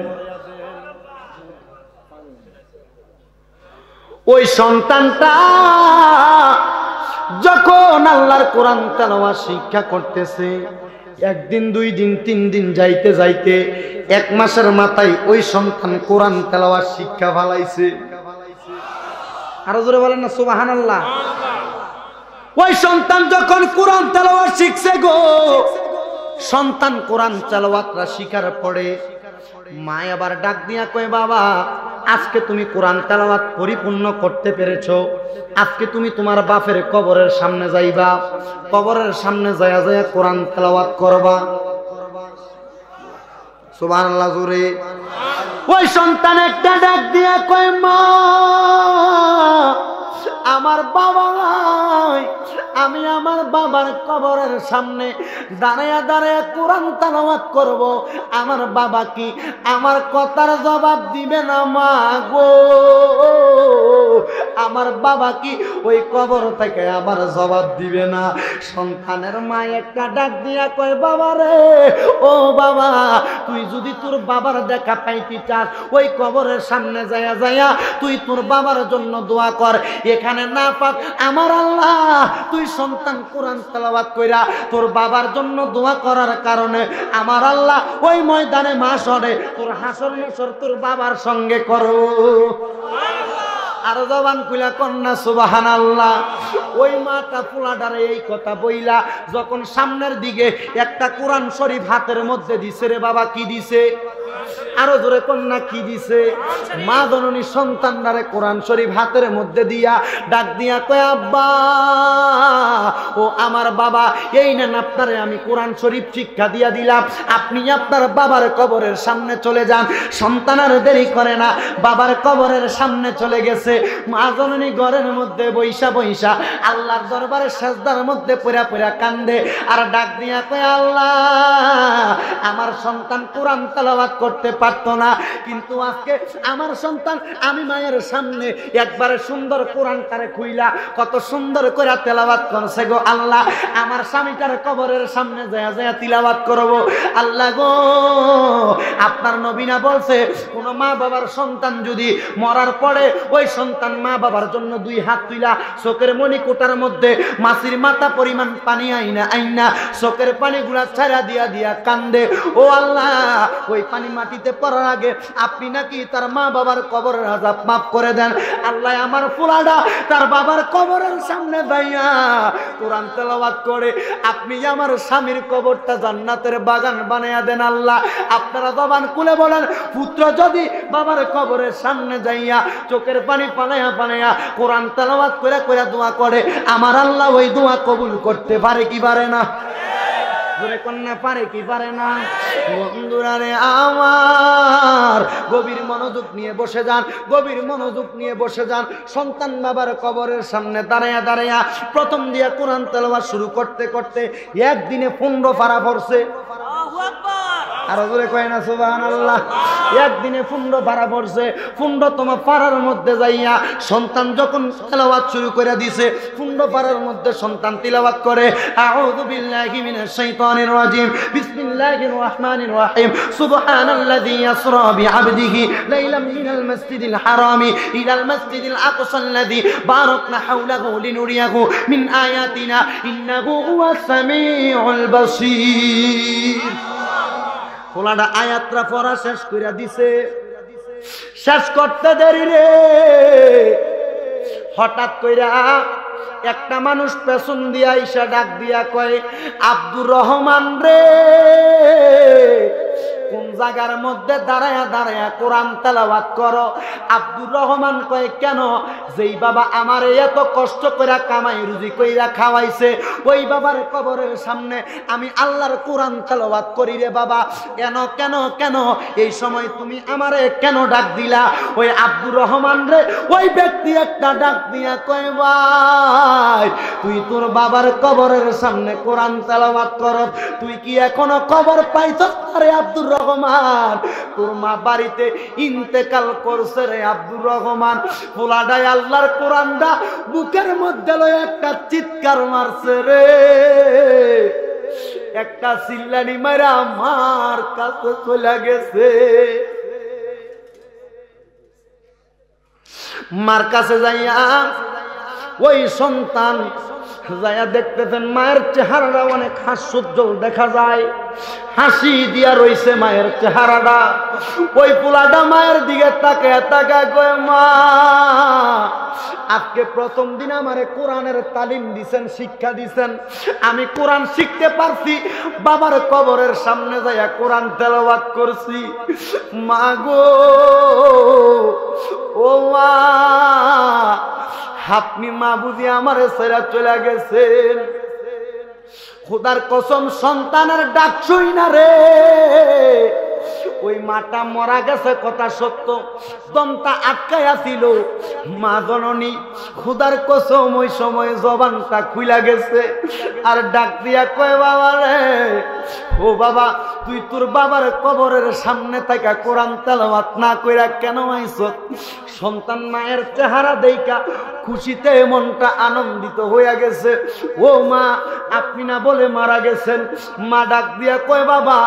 ওই সন্তানটা যখন আল্লাহর কোরআন তেলাওয়াত শিক্ষা করতেছে, একদিন 2 দিন 3 দিন যাইতে যাইতে 1 মাসের মাথায় ওই সন্তান কোরআন তেলাওয়াত শিক্ষা ফলাইছে। আরো জোরে বলেন না সুবহানাল্লাহ। ওই সন্তান যখন কোরআন তেলাওয়াত শিখছে গো, সন্তান কোরআন তেলাওয়াতটা শিখার পরে মা আবার ডাক দিয়া কয়, বাবা আজকে তুমি কোরআন তেলাওয়াত পরিপূর্ণ করতে পেরেছো, আজকে তুমি তোমার বাপের কবরের সামনে যাইবা, কবরের সামনে যায়া যায়া কোরআন তেলাওয়াত করবা। সুবহানাল্লাহ জোরে। ওই সন্তান একটা ডাক দিয়া কয়, মা আমার বাবা নাই, আমি আমার বাবার কবরের সামনে দাঁড়ায়া দাঁড়ায়া কোরআন তেলাওয়াত করব, আমার বাবা কি আমার কথার জবাব দিবে না মা গো? আমার বাবা কি ওই কবর থেকে আমার জবাব দিবে না? সন্তানের মা একটা ডাক দিয়া কয়, বাবা রে, ও বাবা, তুই যদি তোর বাবার দেখা পাইতে চাস, ওই কবরের সামনে যায়া যায়া তুই তোর বাবার জন্য দোয়া কর। এখানে না পাক আমার আল্লাহ, তুই সন্তান কোরআন তেলাওয়াত কইরা তোর বাবার জন্য দোয়া করার কারণে আমার আল্লাহ ওই ময়দানে মাশরে তোর হাসর নাসর তোর বাবার সঙ্গে করো। আর জবান খুলা কন্যা সুবহানাল্লাহ। ওই মাটা পোলাডারে এই কথা বইলা যখন সামনের দিকে একটা কোরআন শরীফ হাতের মধ্যে দিছে, রে বাবা কি দিছে? আরো জোরে কন্যা কি দিছে? মা জননী সন্তানদারে কোরআন শরীফ হাতের মধ্যে দিয়া ডাক দিয়া কয়, আব্বা ও আমার বাবা, এই নেন আপনারে আমি কোরআন শরীফ শিক্ষা দিয়া দিলাম, আপনি আপনার বাবার কবরের সামনে চলে যান। সন্তান আর দেরি করে না, বাবার কবরের সামনে চলে গেছে। মা জননী ঘরের মধ্যে বইসা বইসা আল্লাহর দরবারে সাজদার মধ্যে পড়া পড়া কান্দে আর ডাক দিয়া কয়, আল্লাহ আমার সন্তান কোরআন তেলাওয়াত করতে পারতো না, কিন্তু আজকে আমার সন্তান আমি মায়ের সামনে একবারে সুন্দর কোরআনটারে খুইলা কত সুন্দর করে তেলাওয়াত করছে গো আল্লাহ। আমার স্বামীটার কবরের সামনে যায় যায় তিলাওয়াত করব। আল্লাহ গো, আপনার নবী না বলছে কোন মা বাবার সন্তান যদি মরার পরে ওই সন্তান মা বাবার জন্য 2 হাত তুইলা চোখের মণিকোটার মধ্যে মাছির মাথা পরিমাণ পানি আইনা চোখের পানিগুলা ছাড়া দিয়া দিয়া কান্দে। ও আল্লাহ, ওই পানি মাটিতে পড়ার আগে আপনি নাকি তার মা বাবার কবরের আযাব মাফ করে দেন। আল্লাহ আমার পোলাটা তার বাবার কবরের সামনে দাইয়া কোরআন তেলাওয়াত করে আপনি আমার স্বামীর কবরটা জান্নাতের বাগান বানায়া দেন। আল্লাহ আপনারা জবান খুলে বলেন, পুত্র যদি বাবার কবরের সামনে যাইয়া চোখের পানি পালাইয়া পালাইয়া কোরআন তেলাওয়াত করে করে দোয়া করে, আমার আল্লাহ ওই দোয়া কবুল করতে পারে কি পারে না? কন্যা পারে কি পারে না? বন্ধুরা রে আমার, গভীর মনোযোগ নিয়ে বসে যান, গভীর মনোযোগ নিয়ে বসে যান। সন্তান বাবার কবরের সামনে দাঁড়াইয়া দাঁড়াইয়া প্রথম দিয়া কোরআন তেলাওয়াত শুরু করতে করতে একদিনে 15 পারা পড়ছে। আরো জোরে কয় না সুবহানাল্লাহ। একদিনে 15 পারা পড়ছে। 15তম পারার মধ্যে যাইয়া সন্তান যখন তেলাওয়াত শুরু করে দিছে, 15 পারার মধ্যে সন্তান তিলাওয়াত করে, আউযু বিল্লাহি মিনাশ শাইতানির রাজিম, বিসমিল্লাহির রহমানির রহিম, সুবহানাল্লাযী ইয়াসরা বিআবদিহি লাইলাম মিনাল মাসজিদিল হারামি ইলাল মাসজিদিল আকসাল্লাযী বারাকনা হাওলাহু লিনুরিয়াহু মিন আয়াতিনা ইন্নাহু হুয়াস সামিউল বাসীর। পোলাটা আয়াতটা পড়া শেষ করে দিছে। শেষ করতে দেরি রে, হঠাৎ কইরা একটা মানুষ পেছন দিয়া ইসা ডাক দিয়া কয়, আব্দুর রহমান রে, কোন জায়গার মধ্যে দাঁড়ায়া দাঁড়ায়া কোরআন তেলাওয়াত করো? আব্দুর রহমান কয়, কেন? যেই বাবা আমারে এত কষ্ট করে কামাই রুজি কইরা খাওয়াইছে, ওই বাবার কবরের সামনে আমি আল্লাহর কোরআন তেলাওয়াত করি রে বাবা। কেন কেন কেন এই সময় তুমি আমারে কেন ডাক দিলা? ওই আব্দুর রহমান রে ওই ব্যক্তি একটা ডাক দিয়া কয়, ভাই তুই তোর বাবার কবরের সামনে কোরআন তেলাওয়াত কর, তুই কি এখনো কবর পাইছস রে আব্দুর রহমান? তোর মা বাড়িতে ইন্তেকাল করছে রে আব্দুর রহমান। পোলাডায় আল্লাহর কোরআনটা বুকের মধ্যে লয় একটা চিৎকার মারছে রে, একটা চিল্লানি মারা আমার কাছে চলে গেছে। মার কাছে যাইয়া ওই সন্তান যায়া দেখতেছেন মায়ের চেহারাটা অনেক হাস্যোজ্জ্বল দেখা যায়, হাসি দিয়া রইছে মায়ের চেহারাটা। ওই পোলাটা মায়ের দিকে তাকায় তাকায় কয়, মা আজকে প্রথম দিন আমারে কোরআনের তালিম দিছেন, শিক্ষা দিছেন, আমি কোরআন শিখতে পারছি, বাবার কবরের সামনে যাইয়া কোরআন তেলাওয়াত করছি। মা গো, ও মা, আপনি মা বুঝি আমারে ছেড়ে চলে গেছেন। খোদার কসম, সন্তানের ডাক শুই না রে। ওই মাটা মরা গেছে কথা সত্য, দমটা আটকায়া ছিল, মা জননী খোদার কসম ওই সময় জবানটা খুইলা গেছে, আর ডাক দিয়া কয়, বাবা রে, ও বাবা, তুই তোর বাবার কবরের সামনে থেকে কোরআন তেলাওয়াত না কইরা কেন আইছ? সন্তান মায়ের চেহারা দেইখা খুশিতে মনটা আনন্দিত হইয়া গেছে। ও মা, আপনি না বলে মারা গেছেন? মা ডাক দিয়া কয়, বাবা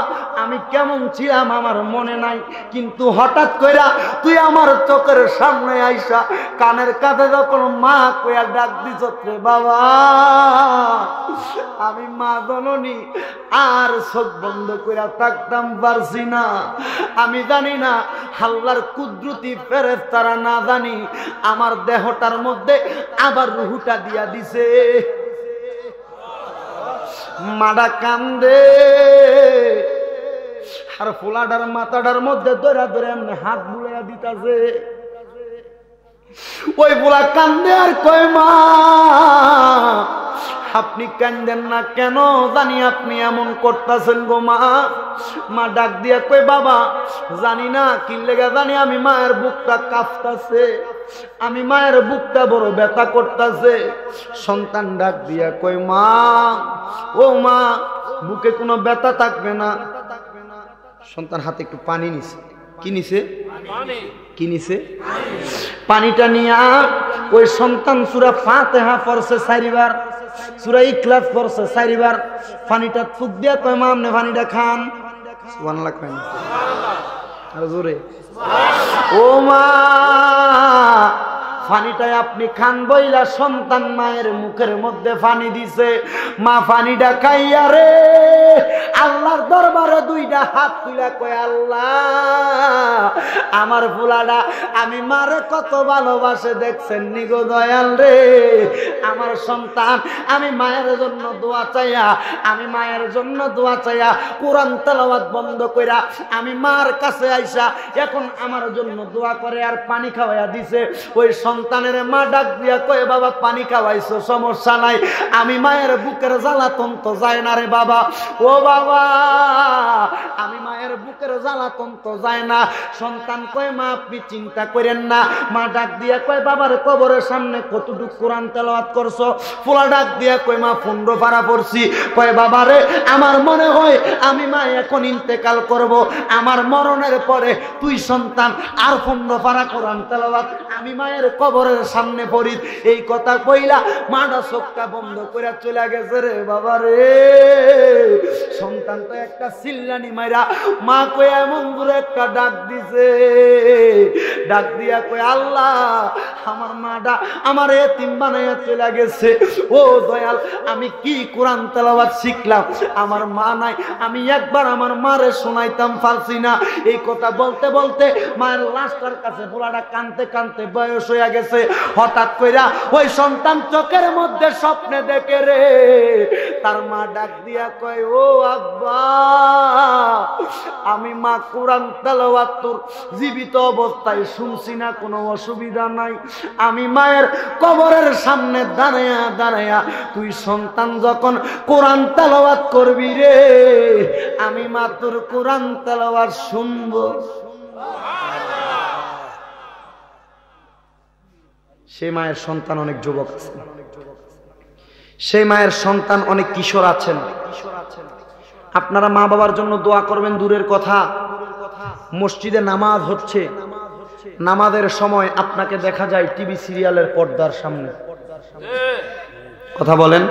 আমি কেমন ছিলাম আমার মনে নাই, কিন্তু হঠাৎ কইরা তুই আমার চোখের সামনে আইসা কানের কাছে যখন মা কইয়া ডাক দিছ রে বাবা, আমি মা জননী আর চোখ বন্ধ কইরা থাকতাম পারছি না। আমি জানি না আল্লাহর কুদরতি ফেরেশতারা না জানি আমার দেহটার মধ্যে আবার রুহুটা দিয়া দিছে। মাডা কান্দে, আর ফুলাডার মাথাটার মধ্যে ধরে ধরে এমনি হাত বুলাইয়া দিতাছে। ওই ফুলা কান্দে আর কয়, মা আপনি কান্দেন না কেন? জানি আপনি এমন করতেছেন গো মা। মা ডাক দিয়া কই, বাবা জানি না কি লেগে জানি আমি মায়ের বুকটা কাঁপতাছে, আমি মায়ের বুকটা বড় ব্যথা করতেছে। সন্তান ডাক দিয়া কই, মা ও মা, বুকে কোনো ব্যথা থাকবে না। সন্তান হাতে একটু পানি নিছে। কি নিছে? কি নিছে? পানিটা নিয়া ওই সন্তান সূরা ফাতিহা পড়ছে 4 বার, সূরা ইখলাস পড়ছে 4 বার। পানিটা ফুক দিয়া কয়, মা আপনি পানিটা খান। সুবহানাল্লাহ কয় না? আর জোরে ও মা, পানিটাই আপনি খান বইলা সন্তান মায়ের মুখের মধ্যে পানি দিছে। মা পানিটা খাইয়া রে আল্লাহর দরবারে 2টা হাত তুলে কয়, আল্লাহ আমার ফুলাটা আমি মারে কত ভালোবাসে দেখছেন নি গো দয়াল রে। আমার সন্তান আমি মায়ের জন্য দোয়া চাইয়া, আমি মায়ের জন্য দোয়া চাইয়া কোরআন তেলাওয়াত বন্ধ কইরা আমি মার কাছে আইসা এখন আমার জন্য দোয়া করে আর পানি খাওয়াইয়া দিছে। ওই সন্তানের মা ডাক দিয়া কয়, বাবা পানি খাওয়াইছো সমস্যা নাই, আমি মায়ের বুকের জ্বালাতন তো যায় না রে বাবা। ও বাবা, আমি মায়ের বুকের জ্বালাতন তো যায় না। সন্তান কয়, মা আপনি চিন্তা করেন না। মা ডাক দিয়া কয়, বাবার কবরের সামনে কতটুকু কোরআন তেলাওয়াত করছো? ফুলা ডাক দিয়া কয়, মা 15 পারা পড়ছি। কয়, বাবা রে আমার মনে হয় আমি মা এখন ইন্তেকাল করব, আমার মরণের পরে তুই সন্তান আর 15 পারা কোরআন তেলাওয়াত আমি মায়ের কবরের সামনে পড়ি। এই কথা কইলা মাটা চোখটা বন্ধ করে চলে গেছে রে বাবা রে। সন্তান তো একটা চিল্লানি মাইরা মা কই এমন দূরে একটা ডাক দিছে, ডাক দিয়া কই, আল্লাহ আমার মাটা আমার এতিম বানাইয়া চলে গেছে। ও দয়াল, আমি কি কোরআন তেলাওয়াত শিখলাম, আমার মা নাই, আমি একবার আমার মারে শোনাইতাম পারছি না। এই কথা বলতে বলতে মায়ের লাশটার কাছে পোলাটা কানতে কানতে বয়স হয়ে গেছে। হঠাৎ কইরা ওই সন্তান চোখের মধ্যে স্বপ্নে দেখে রে তার মা ডাক দিয়া কয়, ও আব্বা আমি মা কোরআন তেলাওয়াত তোর জীবিত অবস্থায় শুনছি না, কোনো অসুবিধা নাই। আমি মায়ের কবরের সামনে দাঁড়ায়া দাঁড়ায়া তুই সন্তান যখন কোরআন তেলাওয়াত করবি রে, আমি মা তোর কোরআন তেলাওয়াত শুনবো। সেই মায়ের সন্তান অনেক যুবক আছে, সেই মায়ের সন্তান অনেক কিশোর আছেন। আপনারা মা বাবার জন্য দোয়া করবেন দূরের কথা, মসজিদে নামাজ হচ্ছে, নামাজের সময় আপনাকে দেখা যায় টিভি সিরিয়ালের পর্দার সামনে। কথা বলেন?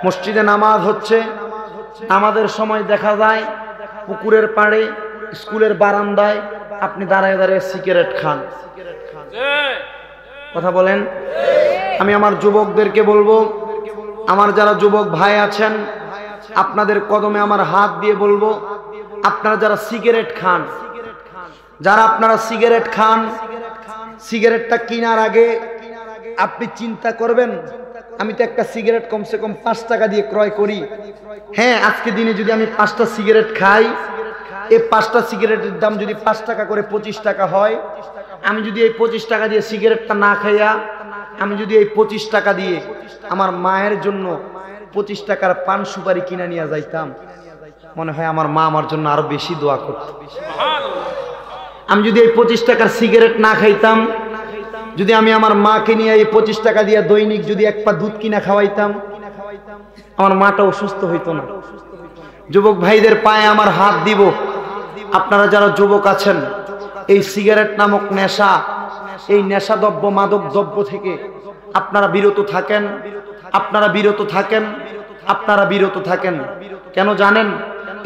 মসজিদে নামাজ হচ্ছে, নামাজের সময় দেখা যায় পুকুরের পাড়ে, স্কুলের বারান্দায় আপনি দাঁড়ায় দাঁড়িয়ে সিগারেট খান। কথা বলেন? আমি আমার যুবকদেরকে বলবো, আমার যারা যুবক ভাই আছেন, আপনাদের কদমে আমার হাত দিয়ে বলবো, আপনারা যারা সিগারেট খান, আপনারা সিগারেট খান, সিগারেটটা কেনার আগে আপনি চিন্তা করবেন, আমি তো একটা সিগারেট কমসে কম 5 টাকা দিয়ে ক্রয় করি। হ্যাঁ, আজকে দিনে যদি আমি 5টা সিগারেট খাই, এই 5টা সিগারেটের দাম যদি 5 টাকা করে 25 টাকা হয়, আমি যদি এই 25 টাকা দিয়ে সিগারেটটা না খাইয়া, আমি যদি এই 25 টাকা দিয়ে আমার মায়ের জন্য 25 টাকার পান সুপারি কিনে নিয়ে যাইতাম, মনে হয় আমার মা আমার জন্য আরো বেশি দোয়া করত। আমি যদি এই 25 টাকার সিগারেট না খাইতাম, যদি আমি আমার মাকে নিয়ে এই 25 টাকা দিয়ে দৈনিক যদি 1 পা দুধ কিনা খাওয়াইতাম, আমার মাটা অসুস্থ হইতো না। যুবক ভাইদের পায়ে আমার হাত দিব, আপনারা যারা যুবক আছেন, এই সিগারেট নামক নেশা, এই নেশাদ্রব্য মাদক দ্রব্য থেকে আপনারা বিরত থাকেন, আপনারা বিরত থাকেন, আপনারা বিরত থাকেন। কেন জানেন?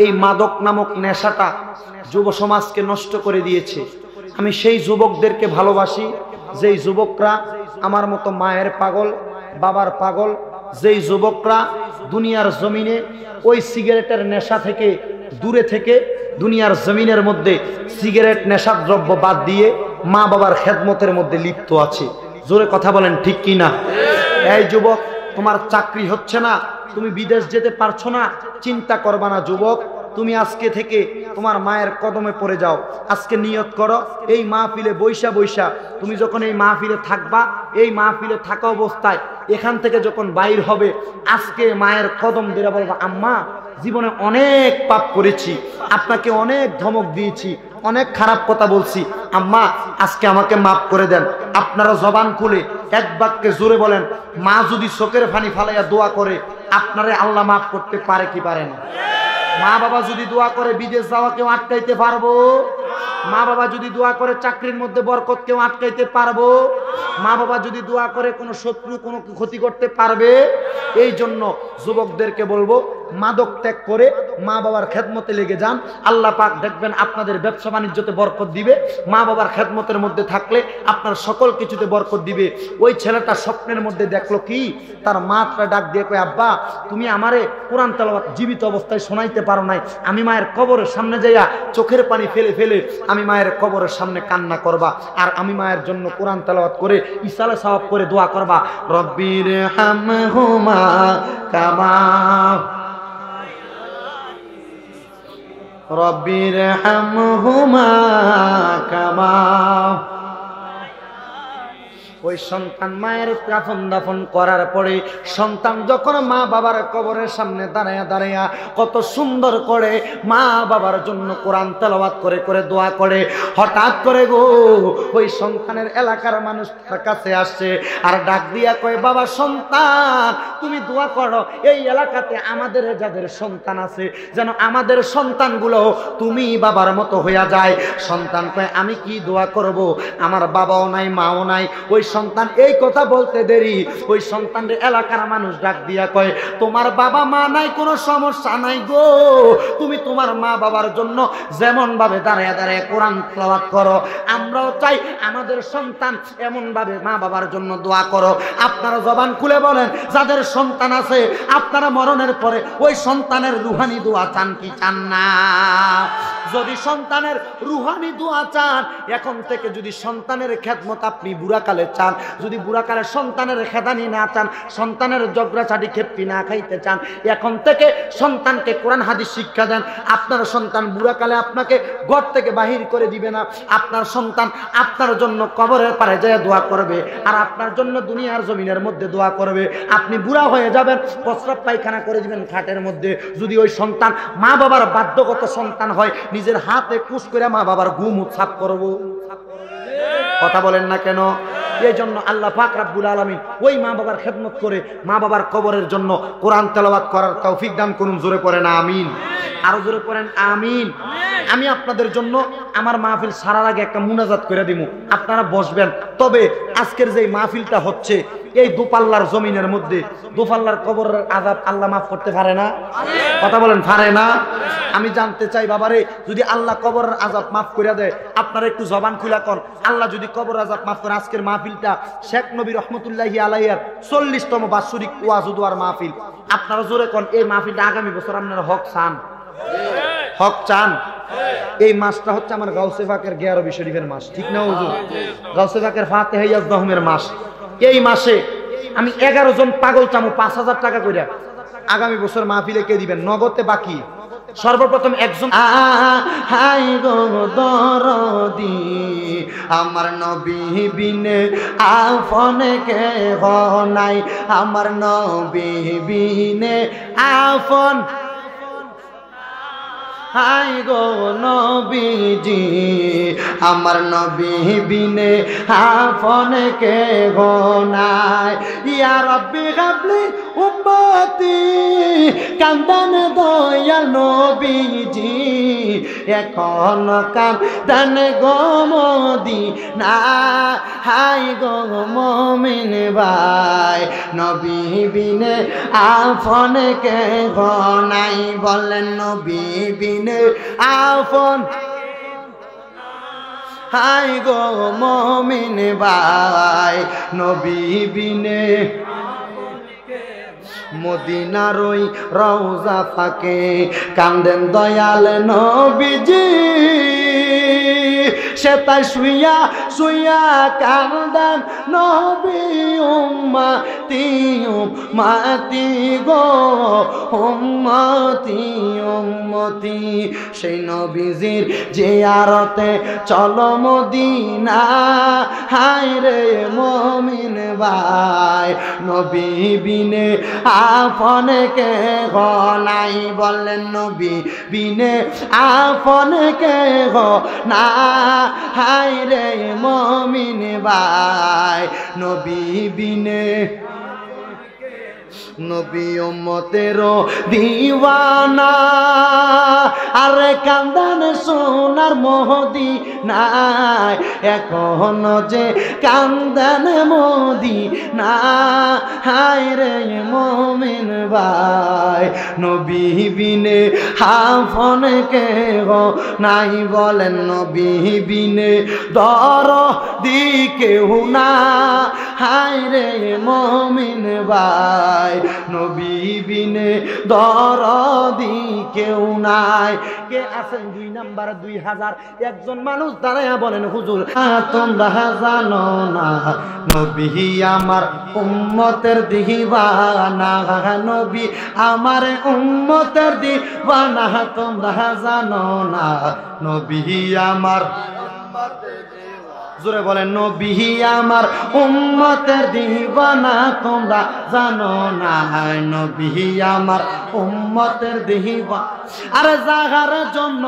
এই মাদক নামক নেশাটা যুব সমাজকে নষ্ট করে দিয়েছে। আমি সেই যুবকদেরকে ভালোবাসি, যেই যুবকরা আমার মতো মায়ের পাগল, বাবার পাগল, যেই যুবকরা দুনিয়ার জমিনে ওই সিগারেটের নেশা থেকে দূরে থেকে দুনিয়ার জমিনের মধ্যে সিগারেট নেশার দ্রব্য বাদ দিয়ে মা বাবার খেদমতের মধ্যে লিপ্ত আছে। জোরে কথা বলেন, ঠিক কি না? এই যুবক, তোমার চাকরি হচ্ছে না, তুমি বিদেশ যেতে পারছো না, চিন্তা করবা না যুবক। তুমি আজকে থেকে তোমার মায়ের কদমে পড়ে যাও। আজকে নিয়ত করো, এই মাহফিলে বৈশা বৈশা তুমি যখন এই মাহফিলে থাকবা, এই মাহফিলে থাকা অবস্থায় এখান থেকে যখন বাইর হবে, আজকে মায়ের কদম ধরে বলবা, আম্মা জীবনে অনেক পাপ করেছি, আপনাকে অনেক ধমক দিয়েছি, অনেক খারাপ কথা বলছি, আম্মা আজকে আমাকে মাফ করে দেন। আপনারা জবান খুলে এক বাক্যে জোরে বলেন, মা যদি চোখের পানি ফালাইয়া দোয়া করে, আপনারে আল্লাহ মাফ করতে পারে কি পারে না? মা বাবা যদি দোয়া করে বিদেশ যাওয়া কেউ আটকাইতে পারবো? মা বাবা যদি দোয়া করে চাকরির মধ্যে বরকত কেউ আটকাইতে পারবো? মা বাবা যদি দোয়া করে কোনো শত্রু কোনো ক্ষতি করতে পারবে? এই জন্য যুবকদেরকে বলবো, মাদক ত্যাগ করে মা বাবার খেদমতে লেগে যান। আল্লাহ পাক দেখবেন আপনাদের ব্যবসা বাণিজ্যতে বরকত দিবে। মা বাবার খেদমতের মধ্যে থাকলে আপনার সকল কিছুতে বরকত দিবে। ওই ছেলেটা স্বপ্নের মধ্যে দেখলো কি, তার মাটা ডাক দিয়ে কয়, আব্বা তুমি আমারে কোরআন তেলাওয়াত জীবিত অবস্থায় শোনাইতে পারো নাই, আমি মায়ের কবরের সামনে যাইয়া চোখের পানি ফেলে ফেলে আমি মায়ের কবরের সামনে কান্না করবা, আর আমি মায়ের জন্য কোরআন তেলাওয়াত করে ইসালে সওয়াব করে দোয়া করবা, রব্বির হামহুমা কামা রব্বির হামহুমা কামা। ওই সন্তান মায়ের কাফন দাফন করার পরে সন্তান যখন মা বাবার কবরের সামনে দাঁড়ায়া দাঁড়ায়া কত সুন্দর করে মা বাবার জন্য কোরআন তেলাওয়াত করে করে দোয়া করে, হঠাৎ করে গো ওই সন্তানের এলাকার মানুষ তার কাছে আসছে আর ডাক দিয়া কয়, বাবা সন্তান তুমি দোয়া করো, এই এলাকাতে আমাদের যাদের সন্তান আছে যেন আমাদের সন্তানগুলো তুমি বাবার মতো হইয়া যায়। সন্তান কয়, আমি কি দোয়া করব, আমার বাবাও নাই মাও নাই। ওই সন্তান এই কথা বলতে দেরি, ওই সন্তানের এলাকার মানুষ ডাক দিয়া কয়, তোমার বাবা মা নাই কোনো সমস্যা নাই গো, তুমি তোমার মা বাবার জন্য যেমন ভাবে দাঁড়ায় দাঁড়ায় কোরআন তেলাওয়াত করো, আমরাও চাই আমাদের সন্তান এমন ভাবে মা বাবার জন্য দোয়া করো। আপনারা জবান খুলে বলেন, যাদের সন্তান আছে আপনারা মরণের পরে ওই সন্তানের রুহানি দোয়া চান কি চান না? যদি সন্তানের রুহানি দোয়া চান, এখন থেকে যদি সন্তানের খেদমত আপনি বুড়াকালে চান, যদি বুড়াকালে সন্তানের খেদানি না চান, সন্তানের জগড়াছাটি খেপি না খাইতে চান, এখন থেকে সন্তানকে কোরআন হাদিস শিক্ষা দেন। আপনার সন্তান বুড়াকালে আপনাকে ঘর থেকে বাহির করে দিবে না, আপনার সন্তান আপনার জন্য কবরের পারে যায় দোয়া করবে, আর আপনার জন্য দুনিয়ার জমিনের মধ্যে দোয়া করবে। আপনি বুড়া হয়ে যাবেন, প্রস্রাব পায়খানা করে দিবেন খাটের মধ্যে। যদি ওই সন্তান মা বাবার বাধ্যগত সন্তান হয়, নিজের হাতে কুশ করে মা বাবার ঘুম সাফ করব। কথা বলেন না কেন? এই জন্য আল্লাহ পাক রব্বুল আলামিন ওই মা বাবার খেদমত করে মা বাবার কবরের জন্য কোরআন তেলাওয়াত করার তৌফিক দান করুন। জোরে পড়েন আমিন, আরো জোরে পড়েন আমিন। আমি আপনাদের জন্য আমার মাহফিল সারার আগে একটা মুনাজাত করে দিব, আপনারা বসবেন। তবে আজকের যে মাহফিলটা হচ্ছে এই দুপাল্লার জমিনের মধ্যে দুপাল্লার কবরের আযাব আল্লাহ মাফ করতে পারে না? কথা বলেন, পারে না? আমি জানতে চাই বাবারে, যদি আল্লাহ কবরের আযাব মাফ করে দেয়, আপনারা একটু জবান খুলা কর, আল্লাহ যদি কবরের আযাব মাফ করে। আজকের মাহফিলটা শেখ নবী রহমতুল্লাহি আলাইহির 40তম বাৎসরিক ওয়াজ ও দোয়ার মাহফিল। আপনারা জোরে কোন, এই মাহফিলটা আগামী বছর আপনারা হক চান? হক চান? এই মাসটা হচ্ছে আমার গাউসে পাকের 11 শরীফের মাস, ঠিক না হুজুর? গাউসে পাকের ফাতিহা ইয়াজদাহুমের মাস। এই মাসে আমি 11 জন পাগল চামু 5000 টাকা কইরা আগামী বছর মাহফিলে কে দিবেন? নগদে বাকি। সর্বপ্রথম একজন হাই গো দরদি আমার নবী বিনে আপন কে নাই, আমার নবী বিনে আপন। হাই গো নবীজি আমার নবী বিনে আপন কে নাই, ইয়া রাব্বি হাবলি উম্মতি কান্দান দয়াল নবীজি এখন কান্দান গো মদিনা। হাই গো মুমিন ভাই নবী বিনে আপন কে নাই, বলেন নবী বিনে আপন। হাই গো মুমিন ভাই নবী বিনে মদিনার ওই রওজা পাকে কান্দেন দয়াল নবীজি, সে তাই শুইয়া শুইয়া কান্দেন নবী উম্মতি উম্মতি গো উম্মতি উম্মতি। সেই নবীজির জিয়ারতে চলো মদিনা, হায় রে মুমিন ভাই নবী বিনে আপন কে নাই, বলেন নবী বিনে আপন কে না। হায় রে মুমিন ভাই নবী বিনে নবী উম্মতের দিওয়ানা, আরে কান্দান সোনার মদিনায় এখন যে কান্দান মদিনা। হায় রে মুমিন ভাই নবী বিনে আপন কে নাই, বলেন নবী বিনে দরদি কেউ না। হায় রে মুমিন ভাই নবী বিনে দরদি কেউ নাই। কে আছেন 2 নাম্বার 2000? একজন মানুষ দাঁড়ায়া বলেন হুজুর তোমরা জানো না নবী আমার উম্মতের দিওয়ানা, নবী আমার উম্মতের দিওয়ানা, তোমরা জানো না নবী আমার। জোরে বলেন নবী আমার উম্মতের দিওয়ানা, তোমরা জানো না নবী আমার উম্মতের দিওয়ানা। আরে যাহার জন্য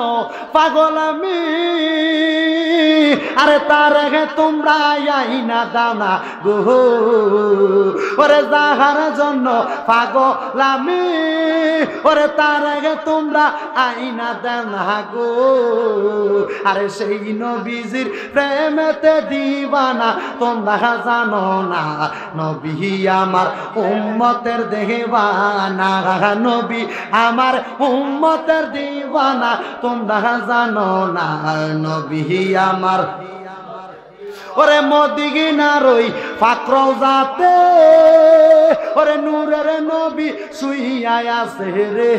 পাগল আমি, আরে তার হে তোমরা আইনা দাও না গো। ওরে যাহার জন্য পাগল আমি, ওরে তার হে তোমরা আইনা দাও না গো। আরে সেই নবীজির প্রেমেতে দিওয়ানা, তোমরা জানো না নবী আমার উম্মতের দিওয়ানা, নবী আমার উম্মতের দিওয়ানা, তোমরা জানো না নবী আমার। ওরে মদিনার ওই পাক রওজাতে ওরে নূরের নবী শুইয়া আছে রে,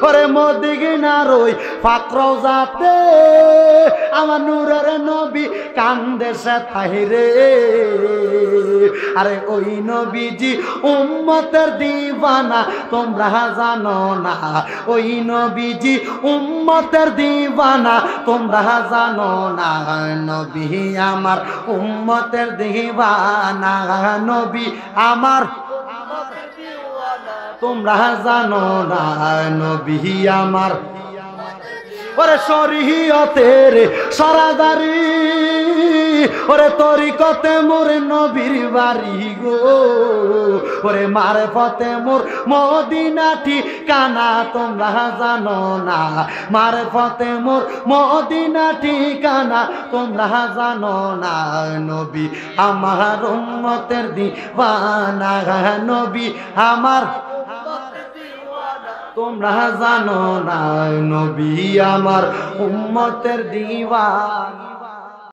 ওরে মদিনার ওই পাক রওজাতে আমার নূরের নবী কান্দে সে তাই রে। আরে ওই নবীজি উম্মতের দিওয়ানা, তোমরা জানো না ওই নবীজি উম্মতের দিওয়ানা, তোমরা জানো না নবী আমার উম্মতের দিওয়ানা, নবী আমার তোমরা জানো না নবী আমার। ওরে শরীয়তের সরাদারি ওরে তরিকতে মোর নবীর বাড়ি গো, ওরে মারফতে মোর মদিনা ঠিকানা তোমরা জানো না, মারফতে মোর মদিনা ঠিকানা তোমরা জানো না। নবী আমার উম্মতের দিওয়ানা, নবী আমার তোমরা জানো না, নবী আমার উম্মতের দিওয়ানা।